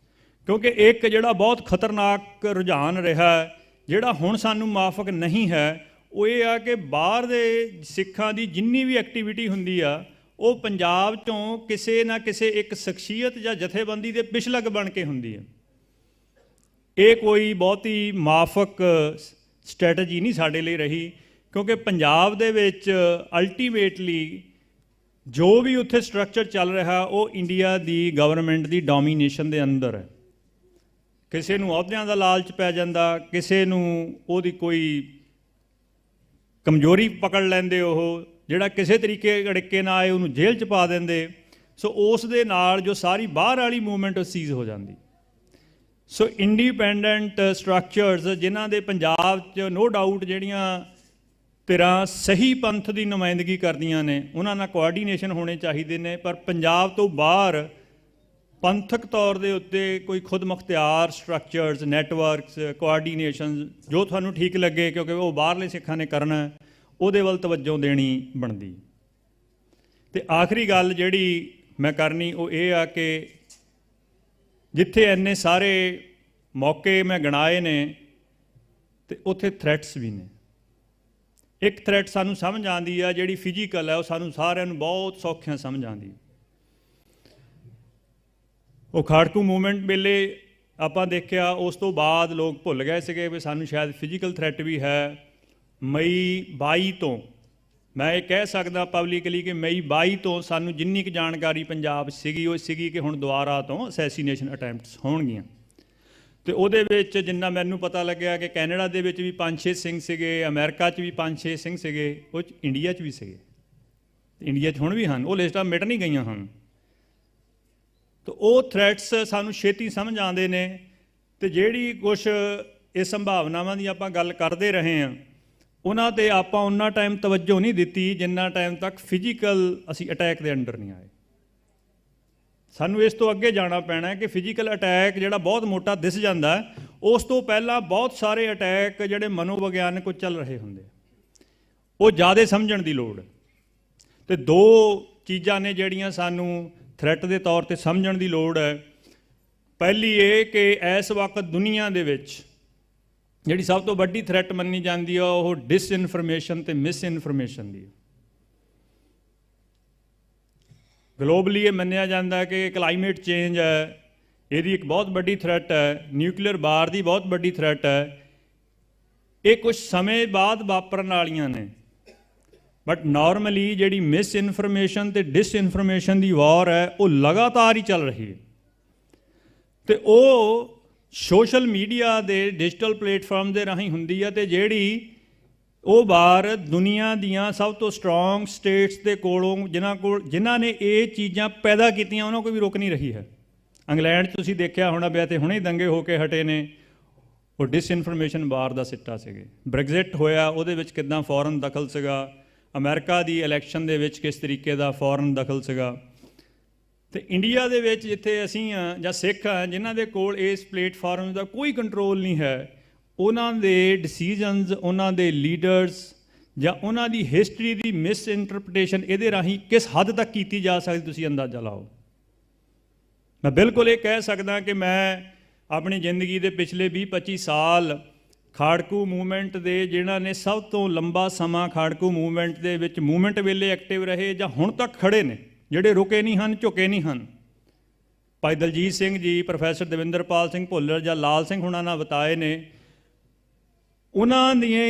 ਕਿਉਂਕਿ ਇੱਕ ਜਿਹੜਾ ਬਹੁਤ ਖਤਰਨਾਕ ਰੁਝਾਨ ਰਿਹਾ, ਜਿਹੜਾ ਹੁਣ ਸਾਨੂੰ ਮਾਫਕ ਨਹੀਂ ਹੈ, ਉਹ ਇਹ ਆ ਕਿ ਬਾਹਰ ਦੇ ਸਿੱਖਾਂ ਦੀ ਜਿੰਨੀ ਵੀ ਐਕਟੀਵਿਟੀ ਹੁੰਦੀ ਆ, ਉਹ ਪੰਜਾਬ 'ਚੋਂ ਕਿਸੇ ਨਾ ਕਿਸੇ ਇੱਕ ਸ਼ਖਸੀਅਤ ਜਾਂ ਜਥੇਬੰਦੀ ਦੇ ਪਿਛਲਗ ਬਣ ਕੇ ਹੁੰਦੀ ਹੈ। ਇਹ ਕੋਈ ਬਹੁਤੀ ਮਾਫਕ ਸਟ੍ਰੈਟਜੀ ਨਹੀਂ ਸਾਡੇ ਲਈ ਰਹੀ, ਕਿਉਂਕਿ ਪੰਜਾਬ ਦੇ ਵਿੱਚ ਅਲਟੀਮੇਟਲੀ ਜੋ ਵੀ ਉੱਥੇ ਸਟਰਕਚਰ ਚੱਲ ਰਿਹਾ, ਉਹ ਇੰਡੀਆ ਦੀ ਗਵਰਨਮੈਂਟ ਦੀ ਡੋਮੀਨੇਸ਼ਨ ਦੇ ਅੰਦਰ ਹੈ। ਕਿਸੇ ਨੂੰ ਅਹੁਦਿਆਂ ਦਾ ਲਾਲਚ ਪੈ ਜਾਂਦਾ, ਕਿਸੇ ਨੂੰ ਉਹਦੀ ਕੋਈ ਕਮਜ਼ੋਰੀ ਪਕੜ ਲੈਂਦੇ, ਉਹ ਜਿਹੜਾ ਕਿਸੇ ਤਰੀਕੇ ਅੜਿੱਕੇ ਨਾ ਆਏ ਉਹਨੂੰ ਜੇਲ੍ਹ 'ਚ ਪਾ ਦਿੰਦੇ। ਸੋ ਉਸ ਦੇ ਨਾਲ ਜੋ ਸਾਰੀ ਬਾਹਰ ਵਾਲੀ ਮੂਵਮੈਂਟ ਉਹ ਸੀਜ਼ ਹੋ ਜਾਂਦੀ। ਸੋ ਇੰਡੀਪੈਂਡੈਂਟ ਸਟਰਕਚਰਸ ਜਿਨ੍ਹਾਂ ਦੇ ਪੰਜਾਬ 'ਚ ਨੋ ਡਾਊਟ ਜਿਹੜੀਆਂ ਧਿਰਾਂ ਸਹੀ ਪੰਥ ਦੀ ਨੁਮਾਇੰਦਗੀ ਕਰਦੀਆਂ ਨੇ, ਉਹਨਾਂ ਨਾਲ ਕੋਆਰਡੀਨੇਸ਼ਨ ਹੋਣੇ ਚਾਹੀਦੇ ਨੇ। ਪਰ ਪੰਜਾਬ ਤੋਂ ਬਾਹਰ ਪੰਥਕ ਤੌਰ ਦੇ ਉੱਤੇ ਕੋਈ ਖੁਦ ਮੁਖਤਿਆਰ ਸਟਰਕਚਰਸ, ਨੈਟਵਰਕਸ, ਕੋਆਰਡੀਨੇਸ਼ਨ ਜੋ ਤੁਹਾਨੂੰ ਠੀਕ ਲੱਗੇ, ਕਿਉਂਕਿ ਉਹ ਬਾਹਰਲੇ ਸਿੱਖਾਂ ਨੇ ਕਰਨਾ, ਉਹਦੇ ਵੱਲ ਤਵੱਜੋ ਦੇਣੀ ਬਣਦੀ। ਅਤੇ ਆਖਰੀ ਗੱਲ ਜਿਹੜੀ ਮੈਂ ਕਰਨੀ ਉਹ ਇਹ ਆ ਕਿ ਜਿੱਥੇ ਇੰਨੇ ਸਾਰੇ ਮੌਕੇ ਮੈਂ ਗਿਣਾਏ ਨੇ, ਅਤੇ ਉੱਥੇ ਥ੍ਰੈਟਸ ਵੀ ਨੇ। ਇੱਕ ਥ੍ਰੈਟ ਸਾਨੂੰ ਸਮਝ ਆਉਂਦੀ ਆ, ਜਿਹੜੀ ਫਿਜ਼ੀਕਲ ਹੈ, ਉਹ ਸਾਨੂੰ ਸਾਰਿਆਂ ਨੂੰ ਬਹੁਤ ਸੌਖਿਆਂ ਸਮਝ ਆਉਂਦੀ। ਉਹ ਖਾੜਕੂ ਮੂਵਮੈਂਟ ਵੇਲੇ ਆਪਾਂ ਦੇਖਿਆ, ਉਸ ਤੋਂ ਬਾਅਦ ਲੋਕ ਭੁੱਲ ਗਏ ਸੀਗੇ ਵੀ ਸਾਨੂੰ ਸ਼ਾਇਦ ਫਿਜ਼ੀਕਲ ਥ੍ਰੈਟ ਵੀ ਹੈ। ਮਈ 22 ਤੋਂ ਮੈਂ ਇਹ ਕਹਿ ਸਕਦਾ ਪਬਲਿਕਲੀ ਕਿ ਮਈ 22 ਤੋਂ ਸਾਨੂੰ ਜਿੰਨੀ ਕੁ ਜਾਣਕਾਰੀ ਪੰਜਾਬ ਸੀਗੀ, ਉਹ ਸੀਗੀ ਕਿ ਹੁਣ ਦੁਬਾਰਾ ਤੋਂ ਅਸੈਸੀਨੇਸ਼ਨ ਅਟੈਂਪਟਸ ਹੋਣਗੀਆਂ। ਅਤੇ ਉਹਦੇ ਵਿੱਚ ਜਿੰਨਾ ਮੈਨੂੰ ਪਤਾ ਲੱਗਿਆ ਕਿ ਕੈਨੇਡਾ ਦੇ ਵਿੱਚ ਵੀ 5-6 ਸਿੰਘ ਸੀਗੇ, ਅਮਰੀਕਾ 'ਚ ਵੀ 5-6 ਸਿੰਘ ਸੀਗੇ, ਉਹ 'ਚ ਇੰਡੀਆ 'ਚ ਵੀ ਸੀਗੇ, ਇੰਡੀਆ 'ਚ ਹੁਣ ਵੀ ਹਨ। ਉਹ ਲਿਸਟਾਂ ਮਿਟ ਨਹੀਂ ਗਈਆਂ ਹਨ। ਤਾਂ ਉਹ ਥ੍ਰੈਟਸ ਸਾਨੂੰ ਛੇਤੀ ਸਮਝ ਆਉਂਦੇ ਨੇ। ਅਤੇ ਜਿਹੜੀ ਕੁਛ ਇਹ ਸੰਭਾਵਨਾਵਾਂ ਦੀ ਆਪਾਂ ਗੱਲ ਕਰਦੇ ਰਹੇ ਹਾਂ, ਉਹਨਾਂ 'ਤੇ ਆਪਾਂ ਉਨਾ ਟਾਈਮ ਤਵੱਜੋ ਨਹੀਂ ਦਿੱਤੀ ਜਿੰਨਾ ਟਾਈਮ ਤੱਕ ਫਿਜ਼ੀਕਲ ਅਸੀਂ ਅਟੈਕ ਦੇ ਅੰਡਰ ਨਹੀਂ ਆਏ। ਸਾਨੂੰ ਇਸ ਤੋਂ ਅੱਗੇ ਜਾਣਾ ਪੈਣਾ ਕਿ ਫਿਜ਼ੀਕਲ ਅਟੈਕ ਜਿਹੜਾ ਬਹੁਤ ਮੋਟਾ ਦਿਸ ਜਾਂਦਾ, ਉਸ ਤੋਂ ਪਹਿਲਾਂ ਬਹੁਤ ਸਾਰੇ ਅਟੈਕ ਜਿਹੜੇ ਮਨੋਵਿਗਿਆਨਕ ਚੱਲ ਰਹੇ ਹੁੰਦੇ, ਉਹ ਜ਼ਿਆਦਾ ਸਮਝਣ ਦੀ ਲੋੜ। ਅਤੇ 2 ਚੀਜ਼ਾਂ ਨੇ ਜਿਹੜੀਆਂ ਸਾਨੂੰ ਥ੍ਰੈਟ ਦੇ ਤੌਰ ਤੇ ਸਮਝਣ ਦੀ ਲੋੜ ਹੈ। ਪਹਿਲੀ ਇਹ ਕਿ ਇਸ ਵਕਤ ਦੁਨੀਆ ਦੇ ਵਿੱਚ ਜਿਹੜੀ ਸਭ ਤੋਂ ਵੱਡੀ ਥ੍ਰੈਟ ਮੰਨੀ ਜਾਂਦੀ ਆ, ਉਹ ਡਿਸਇਨਫੋਰਮੇਸ਼ਨ ਅਤੇ ਮਿਸਇਨਫੋਰਮੇਸ਼ਨ ਦੀ। ਗਲੋਬਲੀ ਇਹ ਮੰਨਿਆ ਜਾਂਦਾ ਕਿ ਕਲਾਈਮੇਟ ਚੇਂਜ ਹੈ, ਇਹਦੀ ਇੱਕ ਬਹੁਤ ਵੱਡੀ ਥ੍ਰੈਟ ਹੈ, ਨਿਊਕਲੀਅਰ ਵਾਰ ਦੀ ਬਹੁਤ ਵੱਡੀ ਥ੍ਰੈਟ ਹੈ। ਇਹ ਕੁਝ ਸਮੇਂ ਬਾਅਦ ਵਾਪਰਨ ਵਾਲੀਆਂ ਨੇ, ਬਟ ਨਾਰਮਲੀ ਜਿਹੜੀ ਮਿਸਇਨਫੋਰਮੇਸ਼ਨ ਅਤੇ ਡਿਸਇਨਫੋਰਮੇਸ਼ਨ ਦੀ ਵਾਰ ਹੈ, ਉਹ ਲਗਾਤਾਰ ਹੀ ਚੱਲ ਰਹੀ ਹੈ। ਅਤੇ ਉਹ ਸੋਸ਼ਲ ਮੀਡੀਆ ਦੇ ਡਿਜੀਟਲ ਪਲੇਟਫਾਰਮ ਦੇ ਰਾਹੀਂ ਹੁੰਦੀ ਹੈ। ਅਤੇ ਜਿਹੜੀ ਉਹ ਵਾਰ ਦੁਨੀਆ ਦੀਆਂ ਸਭ ਤੋਂ ਸਟਰੋਂਗ ਸਟੇਟਸ ਦੇ ਕੋਲੋਂ, ਜਿਨ੍ਹਾਂ ਨੇ ਇਹ ਚੀਜ਼ਾਂ ਪੈਦਾ ਕੀਤੀਆਂ, ਉਹਨਾਂ ਕੋਲ ਵੀ ਰੁਕ ਨਹੀਂ ਰਹੀ ਹੈ। ਇੰਗਲੈਂਡ 'ਚ ਤੁਸੀਂ ਦੇਖਿਆ ਹੋਣਾ ਪਿਆ, ਅਤੇ ਹੁਣੇ ਦੰਗੇ ਹੋ ਕੇ ਹਟੇ ਨੇ, ਉਹ ਡਿਸਇਨਫੋਰਮੇਸ਼ਨ ਵਾਰ ਦਾ ਸਿੱਟਾ ਸੀਗੇ। ਬ੍ਰੈਗਜ਼ਿਟ ਹੋਇਆ, ਉਹਦੇ ਵਿੱਚ ਕਿੱਦਾਂ ਫੌਰਨ ਦਖਲ ਸੀਗਾ, ਅਮਰੀਕਾ ਦੀ ਇਲੈਕਸ਼ਨ ਦੇ ਵਿੱਚ ਕਿਸ ਤਰੀਕੇ ਦਾ ਫੌਰਨ ਦਖਲ ਸੀਗਾ। ਅਤੇ ਇੰਡੀਆ ਦੇ ਵਿੱਚ ਜਿੱਥੇ ਅਸੀਂ ਹਾਂ ਜਾਂ ਸਿੱਖ ਹਾਂ ਜਿਨ੍ਹਾਂ ਦੇ ਕੋਲ ਇਸ ਪਲੇਟਫਾਰਮ ਦਾ ਕੋਈ ਕੰਟਰੋਲ ਨਹੀਂ ਹੈ, ਉਹਨਾਂ ਦੇ ਡਿਸੀਜਨਸ, ਉਹਨਾਂ ਦੇ ਲੀਡਰਸ ਜਾਂ ਉਹਨਾਂ ਦੀ ਹਿਸਟਰੀ ਦੀ ਮਿਸ ਇੰਟਰਪ੍ਰੀਟੇਸ਼ਨ ਇਹਦੇ ਰਾਹੀਂ ਕਿਸ ਹੱਦ ਤੱਕ ਕੀਤੀ ਜਾ ਸਕਦੀ, ਤੁਸੀਂ ਅੰਦਾਜ਼ਾ ਲਾਓ। ਮੈਂ ਬਿਲਕੁਲ ਇਹ ਕਹਿ ਸਕਦਾ ਕਿ ਮੈਂ ਆਪਣੀ ਜ਼ਿੰਦਗੀ ਦੇ ਪਿਛਲੇ 20-25 ਸਾਲ ਖਾੜਕੂ ਮੂਵਮੈਂਟ ਦੇ, ਜਿਨ੍ਹਾਂ ਨੇ ਸਭ ਤੋਂ ਲੰਬਾ ਸਮਾਂ ਖਾੜਕੂ ਮੂਵਮੈਂਟ ਦੇ ਵਿੱਚ ਮੂਵਮੈਂਟ ਵੇਲੇ ਐਕਟਿਵ ਰਹੇ ਜਾਂ ਹੁਣ ਤੱਕ ਖੜ੍ਹੇ ਨੇ, ਜਿਹੜੇ ਰੁਕੇ ਨਹੀਂ ਹਨ, ਝੁਕੇ ਨਹੀਂ ਹਨ, ਭਾਈ ਦਲਜੀਤ ਸਿੰਘ ਜੀ, ਪ੍ਰੋਫੈਸਰ ਦਵਿੰਦਰਪਾਲ ਸਿੰਘ ਭੁੱਲਰ ਜਾਂ ਲਾਲ ਸਿੰਘ ਹੁਣਾਂ ਨਾਲ ਬਿਤਾਏ ਨੇ, ਉਹਨਾਂ ਦੀਆਂ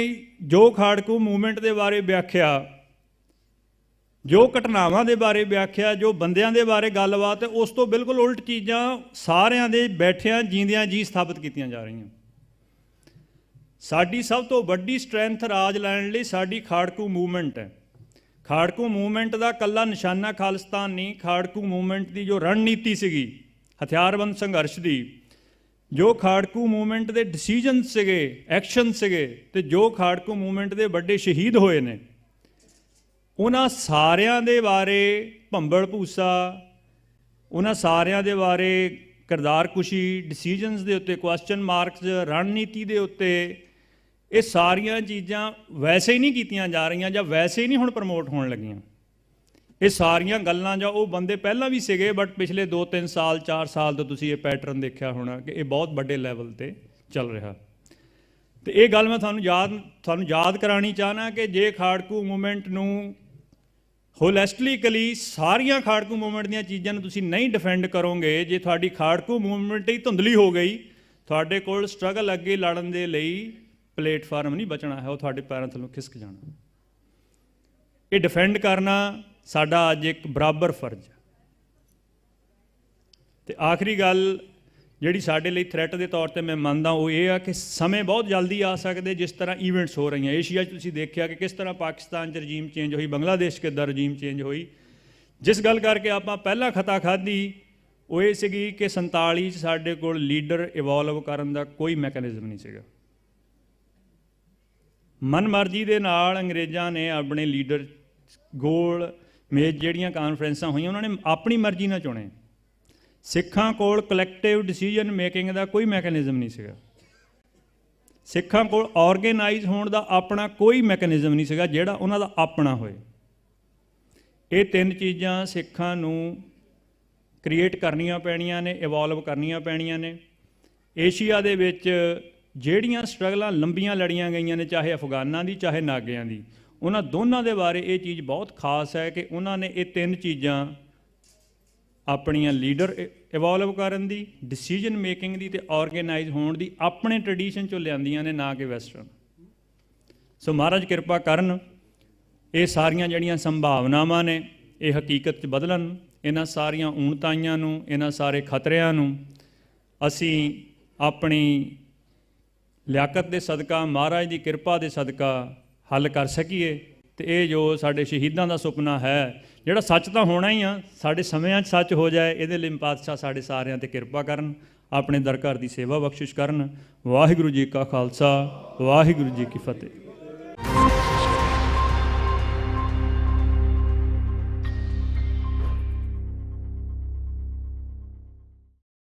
ਜੋ ਖਾੜਕੂ ਮੂਵਮੈਂਟ ਦੇ ਬਾਰੇ ਵਿਆਖਿਆ, ਜੋ ਘਟਨਾਵਾਂ ਦੇ ਬਾਰੇ ਵਿਆਖਿਆ, ਜੋ ਬੰਦਿਆਂ ਦੇ ਬਾਰੇ ਗੱਲਬਾਤ, ਉਸ ਤੋਂ ਬਿਲਕੁਲ ਉਲਟ ਚੀਜ਼ਾਂ ਸਾਰਿਆਂ ਦੇ ਬੈਠਿਆਂ ਜੀਂਦਿਆਂ ਜੀ ਸਥਾਪਿਤ ਕੀਤੀਆਂ ਜਾ ਰਹੀਆਂ। ਸਾਡੀ ਸਭ ਤੋਂ ਵੱਡੀ ਸਟਰੈਂਥ ਰਾਜ ਲੈਣ ਲਈ ਸਾਡੀ ਖਾੜਕੂ ਮੂਵਮੈਂਟ ਹੈ। ਖਾੜਕੂ ਮੂਵਮੈਂਟ ਦਾ ਇਕੱਲਾ ਨਿਸ਼ਾਨਾ ਖਾਲਿਸਤਾਨ ਨਹੀਂ, ਖਾੜਕੂ ਮੂਵਮੈਂਟ ਦੀ ਜੋ ਰਣਨੀਤੀ ਸੀਗੀ ਹਥਿਆਰਬੰਦ ਸੰਘਰਸ਼ ਦੀ, ਜੋ ਖਾੜਕੂ ਮੂਵਮੈਂਟ ਦੇ ਡਿਸੀਜਨ ਸੀਗੇ, ਐਕਸ਼ਨ ਸੀਗੇ, ਅਤੇ ਜੋ ਖਾੜਕੂ ਮੂਵਮੈਂਟ ਦੇ ਵੱਡੇ ਸ਼ਹੀਦ ਹੋਏ ਨੇ, ਉਹਨਾਂ ਸਾਰਿਆਂ ਦੇ ਬਾਰੇ ਭੰਬਲ ਭੂਸਾ, ਉਹਨਾਂ ਸਾਰਿਆਂ ਦੇ ਬਾਰੇ ਕਿਰਦਾਰਕੁਸ਼ੀ, ਡਿਸੀਜਨਸ ਦੇ ਉੱਤੇ ਕੁਐਸਚਨ ਮਾਰਕਸ, ਰਣਨੀਤੀ ਦੇ ਉੱਤੇ, ਇਹ ਸਾਰੀਆਂ ਚੀਜ਼ਾਂ ਵੈਸੇ ਹੀ ਨਹੀਂ ਕੀਤੀਆਂ ਜਾ ਰਹੀਆਂ ਜਾਂ ਵੈਸੇ ਹੀ ਨਹੀਂ ਹੁਣ ਪ੍ਰਮੋਟ ਹੋਣ ਲੱਗੀਆਂ। ਇਹ ਸਾਰੀਆਂ ਗੱਲਾਂ ਜਾਂ ਉਹ ਬੰਦੇ ਪਹਿਲਾਂ ਵੀ ਸੀਗੇ, ਬਟ ਪਿਛਲੇ 2-3 ਸਾਲ 4 ਸਾਲ ਤੋਂ ਤੁਸੀਂ ਇਹ ਪੈਟਰਨ ਦੇਖਿਆ ਹੋਣਾ ਕਿ ਇਹ ਬਹੁਤ ਵੱਡੇ ਲੈਵਲ 'ਤੇ ਚੱਲ ਰਿਹਾ। ਅਤੇ ਇਹ ਗੱਲ ਮੈਂ ਤੁਹਾਨੂੰ ਯਾਦ ਕਰਾਉਣੀ ਚਾਹੁੰਦਾ ਕਿ ਜੇ ਖਾੜਕੂ ਮੂਵਮੈਂਟ ਨੂੰ ਹੋਲਿਸਟਿਕਲੀ ਸਾਰੀਆਂ ਖਾੜਕੂ ਮੂਵਮੈਂਟ ਦੀਆਂ ਚੀਜ਼ਾਂ ਨੂੰ ਤੁਸੀਂ ਨਹੀਂ ਡਿਫੈਂਡ ਕਰੋਗੇ, ਜੇ ਤੁਹਾਡੀ ਖਾੜਕੂ ਮੂਵਮੈਂਟ ਹੀ ਧੁੰਦਲੀ ਹੋ ਗਈ, ਤੁਹਾਡੇ ਕੋਲ ਸਟਰਗਲ ਅੱਗੇ ਲੜਨ ਦੇ ਲਈ ਪਲੇਟਫਾਰਮ ਨਹੀਂ ਬਚਣਾ ਹੈ, ਉਹ ਤੁਹਾਡੇ ਪੈਰਾਂ ਥੱਲੋਂ ਖਿਸਕ ਜਾਣਾ। ਇਹ ਡਿਫੈਂਡ ਕਰਨਾ ਸਾਡਾ ਅੱਜ ਇੱਕ ਬਰਾਬਰ ਫਰਜ਼ ਹੈ। ਅਤੇ ਆਖਰੀ ਗੱਲ ਜਿਹੜੀ ਸਾਡੇ ਲਈ ਥ੍ਰੈਟ ਦੇ ਤੌਰ 'ਤੇ ਮੈਂ ਮੰਨਦਾ ਉਹ ਇਹ ਆ ਕਿ ਸਮੇਂ ਬਹੁਤ ਜਲਦੀ ਆ ਸਕਦੇ, ਜਿਸ ਤਰ੍ਹਾਂ ਈਵੈਂਟਸ ਹੋ ਰਹੀਆਂ। ਏਸ਼ੀਆ 'ਚ ਤੁਸੀਂ ਦੇਖਿਆ ਕਿ ਕਿਸ ਤਰ੍ਹਾਂ ਪਾਕਿਸਤਾਨ 'ਚ ਰਜੀਮ ਚੇਂਜ ਹੋਈ, ਬੰਗਲਾਦੇਸ਼ ਕਿੱਦਾਂ ਰਜੀਮ ਚੇਂਜ ਹੋਈ। ਜਿਸ ਗੱਲ ਕਰਕੇ ਆਪਾਂ ਪਹਿਲਾਂ ਖਤਾ ਖਾਧੀ ਉਹ ਇਹ ਸੀਗੀ ਕਿ 47 'ਚ ਸਾਡੇ ਕੋਲ ਲੀਡਰ ਇਵੋਲਵ ਕਰਨ ਦਾ ਕੋਈ ਮੈਕੈਨਿਜ਼ਮ ਨਹੀਂ ਸੀਗਾ। ਮਨਮਰਜ਼ੀ ਦੇ ਨਾਲ ਅੰਗਰੇਜ਼ਾਂ ਨੇ ਆਪਣੇ ਲੀਡਰ, ਗੋਲ ਮੇਜ਼ ਜਿਹੜੀਆਂ ਕਾਨਫਰੰਸਾਂ ਹੋਈਆਂ, ਉਹਨਾਂ ਨੇ ਆਪਣੀ ਮਰਜ਼ੀ ਨਾਲ ਚੁਣੇ। ਸਿੱਖਾਂ ਕੋਲ ਕਲੈਕਟਿਵ ਡਿਸੀਜਨ ਮੇਕਿੰਗ ਦਾ ਕੋਈ ਮੈਕੈਨਿਜ਼ਮ ਨਹੀਂ ਸੀਗਾ। ਸਿੱਖਾਂ ਕੋਲ ਆਰਗੇਨਾਈਜ਼ ਹੋਣ ਦਾ ਆਪਣਾ ਕੋਈ ਮੈਕੈਨਿਜ਼ਮ ਨਹੀਂ ਸੀਗਾ ਜਿਹੜਾ ਉਹਨਾਂ ਦਾ ਆਪਣਾ ਹੋਏ। ਇਹ 3 ਚੀਜ਼ਾਂ ਸਿੱਖਾਂ ਨੂੰ ਕ੍ਰੀਏਟ ਕਰਨੀਆਂ ਪੈਣੀਆਂ ਨੇ, ਇਵੋਲਵ ਕਰਨੀਆਂ ਪੈਣੀਆਂ ਨੇ। ਏਸ਼ੀਆ ਦੇ ਵਿੱਚ ਜਿਹੜੀਆਂ ਸਟਰਗਲਾਂ ਲੰਬੀਆਂ ਲੜੀਆਂ ਗਈਆਂ ਨੇ, ਚਾਹੇ ਅਫਗਾਨਾਂ ਦੀ ਚਾਹੇ ਨਾਗਿਆਂ ਦੀ, ਉਹਨਾਂ ਦੋਨਾਂ ਦੇ ਬਾਰੇ ਇਹ ਚੀਜ਼ ਬਹੁਤ ਖਾਸ ਹੈ ਕਿ ਉਹਨਾਂ ਨੇ ਇਹ 3 ਚੀਜ਼ਾਂ ਆਪਣੀਆਂ ਲੀਡਰ ਇਵੋਲਵ ਕਰਨ ਦੀ, ਡਿਸੀਜਨ ਮੇਕਿੰਗ ਦੀ ਅਤੇ ਆਰਗੇਨਾਈਜ਼ ਹੋਣ ਦੀ ਆਪਣੇ ਟਰਡੀਸ਼ਨ 'ਚੋਂ ਲਿਆਂਦੀਆਂ ਨੇ, ਨਾ ਕਿ ਵੈਸਟਰਨ। ਸੋ ਮਹਾਰਾਜ ਕਿਰਪਾ ਕਰਨ ਇਹ ਸਾਰੀਆਂ ਜਿਹੜੀਆਂ ਸੰਭਾਵਨਾਵਾਂ ਨੇ ਇਹ ਹਕੀਕਤ 'ਚ ਬਦਲਣ। ਇਹਨਾਂ ਸਾਰੀਆਂ ਊਣਤਾਈਆਂ ਨੂੰ, ਇਹਨਾਂ ਸਾਰੇ ਖਤਰਿਆਂ ਨੂੰ ਅਸੀਂ ਆਪਣੀ ਲਿਆਕਤ ਦੇ ਸਦਕਾ, ਮਹਾਰਾਜ ਦੀ ਕਿਰਪਾ ਦੇ ਸਦਕਾ ਹੱਲ ਕਰ ਸਕੀਏ। ਅਤੇ ਇਹ ਜੋ ਸਾਡੇ ਸ਼ਹੀਦਾਂ ਦਾ ਸੁਪਨਾ ਹੈ, ਜਿਹੜਾ ਸੱਚ ਤਾਂ ਹੋਣਾ ਹੀ ਆ, ਸਾਡੇ ਸਮਿਆਂ 'ਚ ਸੱਚ ਹੋ ਜਾਏ, ਇਹਦੇ ਲਈ ਪਾਤਸ਼ਾਹ ਸਾਡੇ ਸਾਰਿਆਂ 'ਤੇ ਕਿਰਪਾ ਕਰਨ, ਆਪਣੇ ਦਰ ਘਰ ਦੀ ਸੇਵਾ ਬਖਸ਼ਿਸ਼ ਕਰਨ। ਵਾਹਿਗੁਰੂ ਜੀ ਕਾ ਖਾਲਸਾ, ਵਾਹਿਗੁਰੂ ਜੀ ਕੀ ਫਤਿਹ।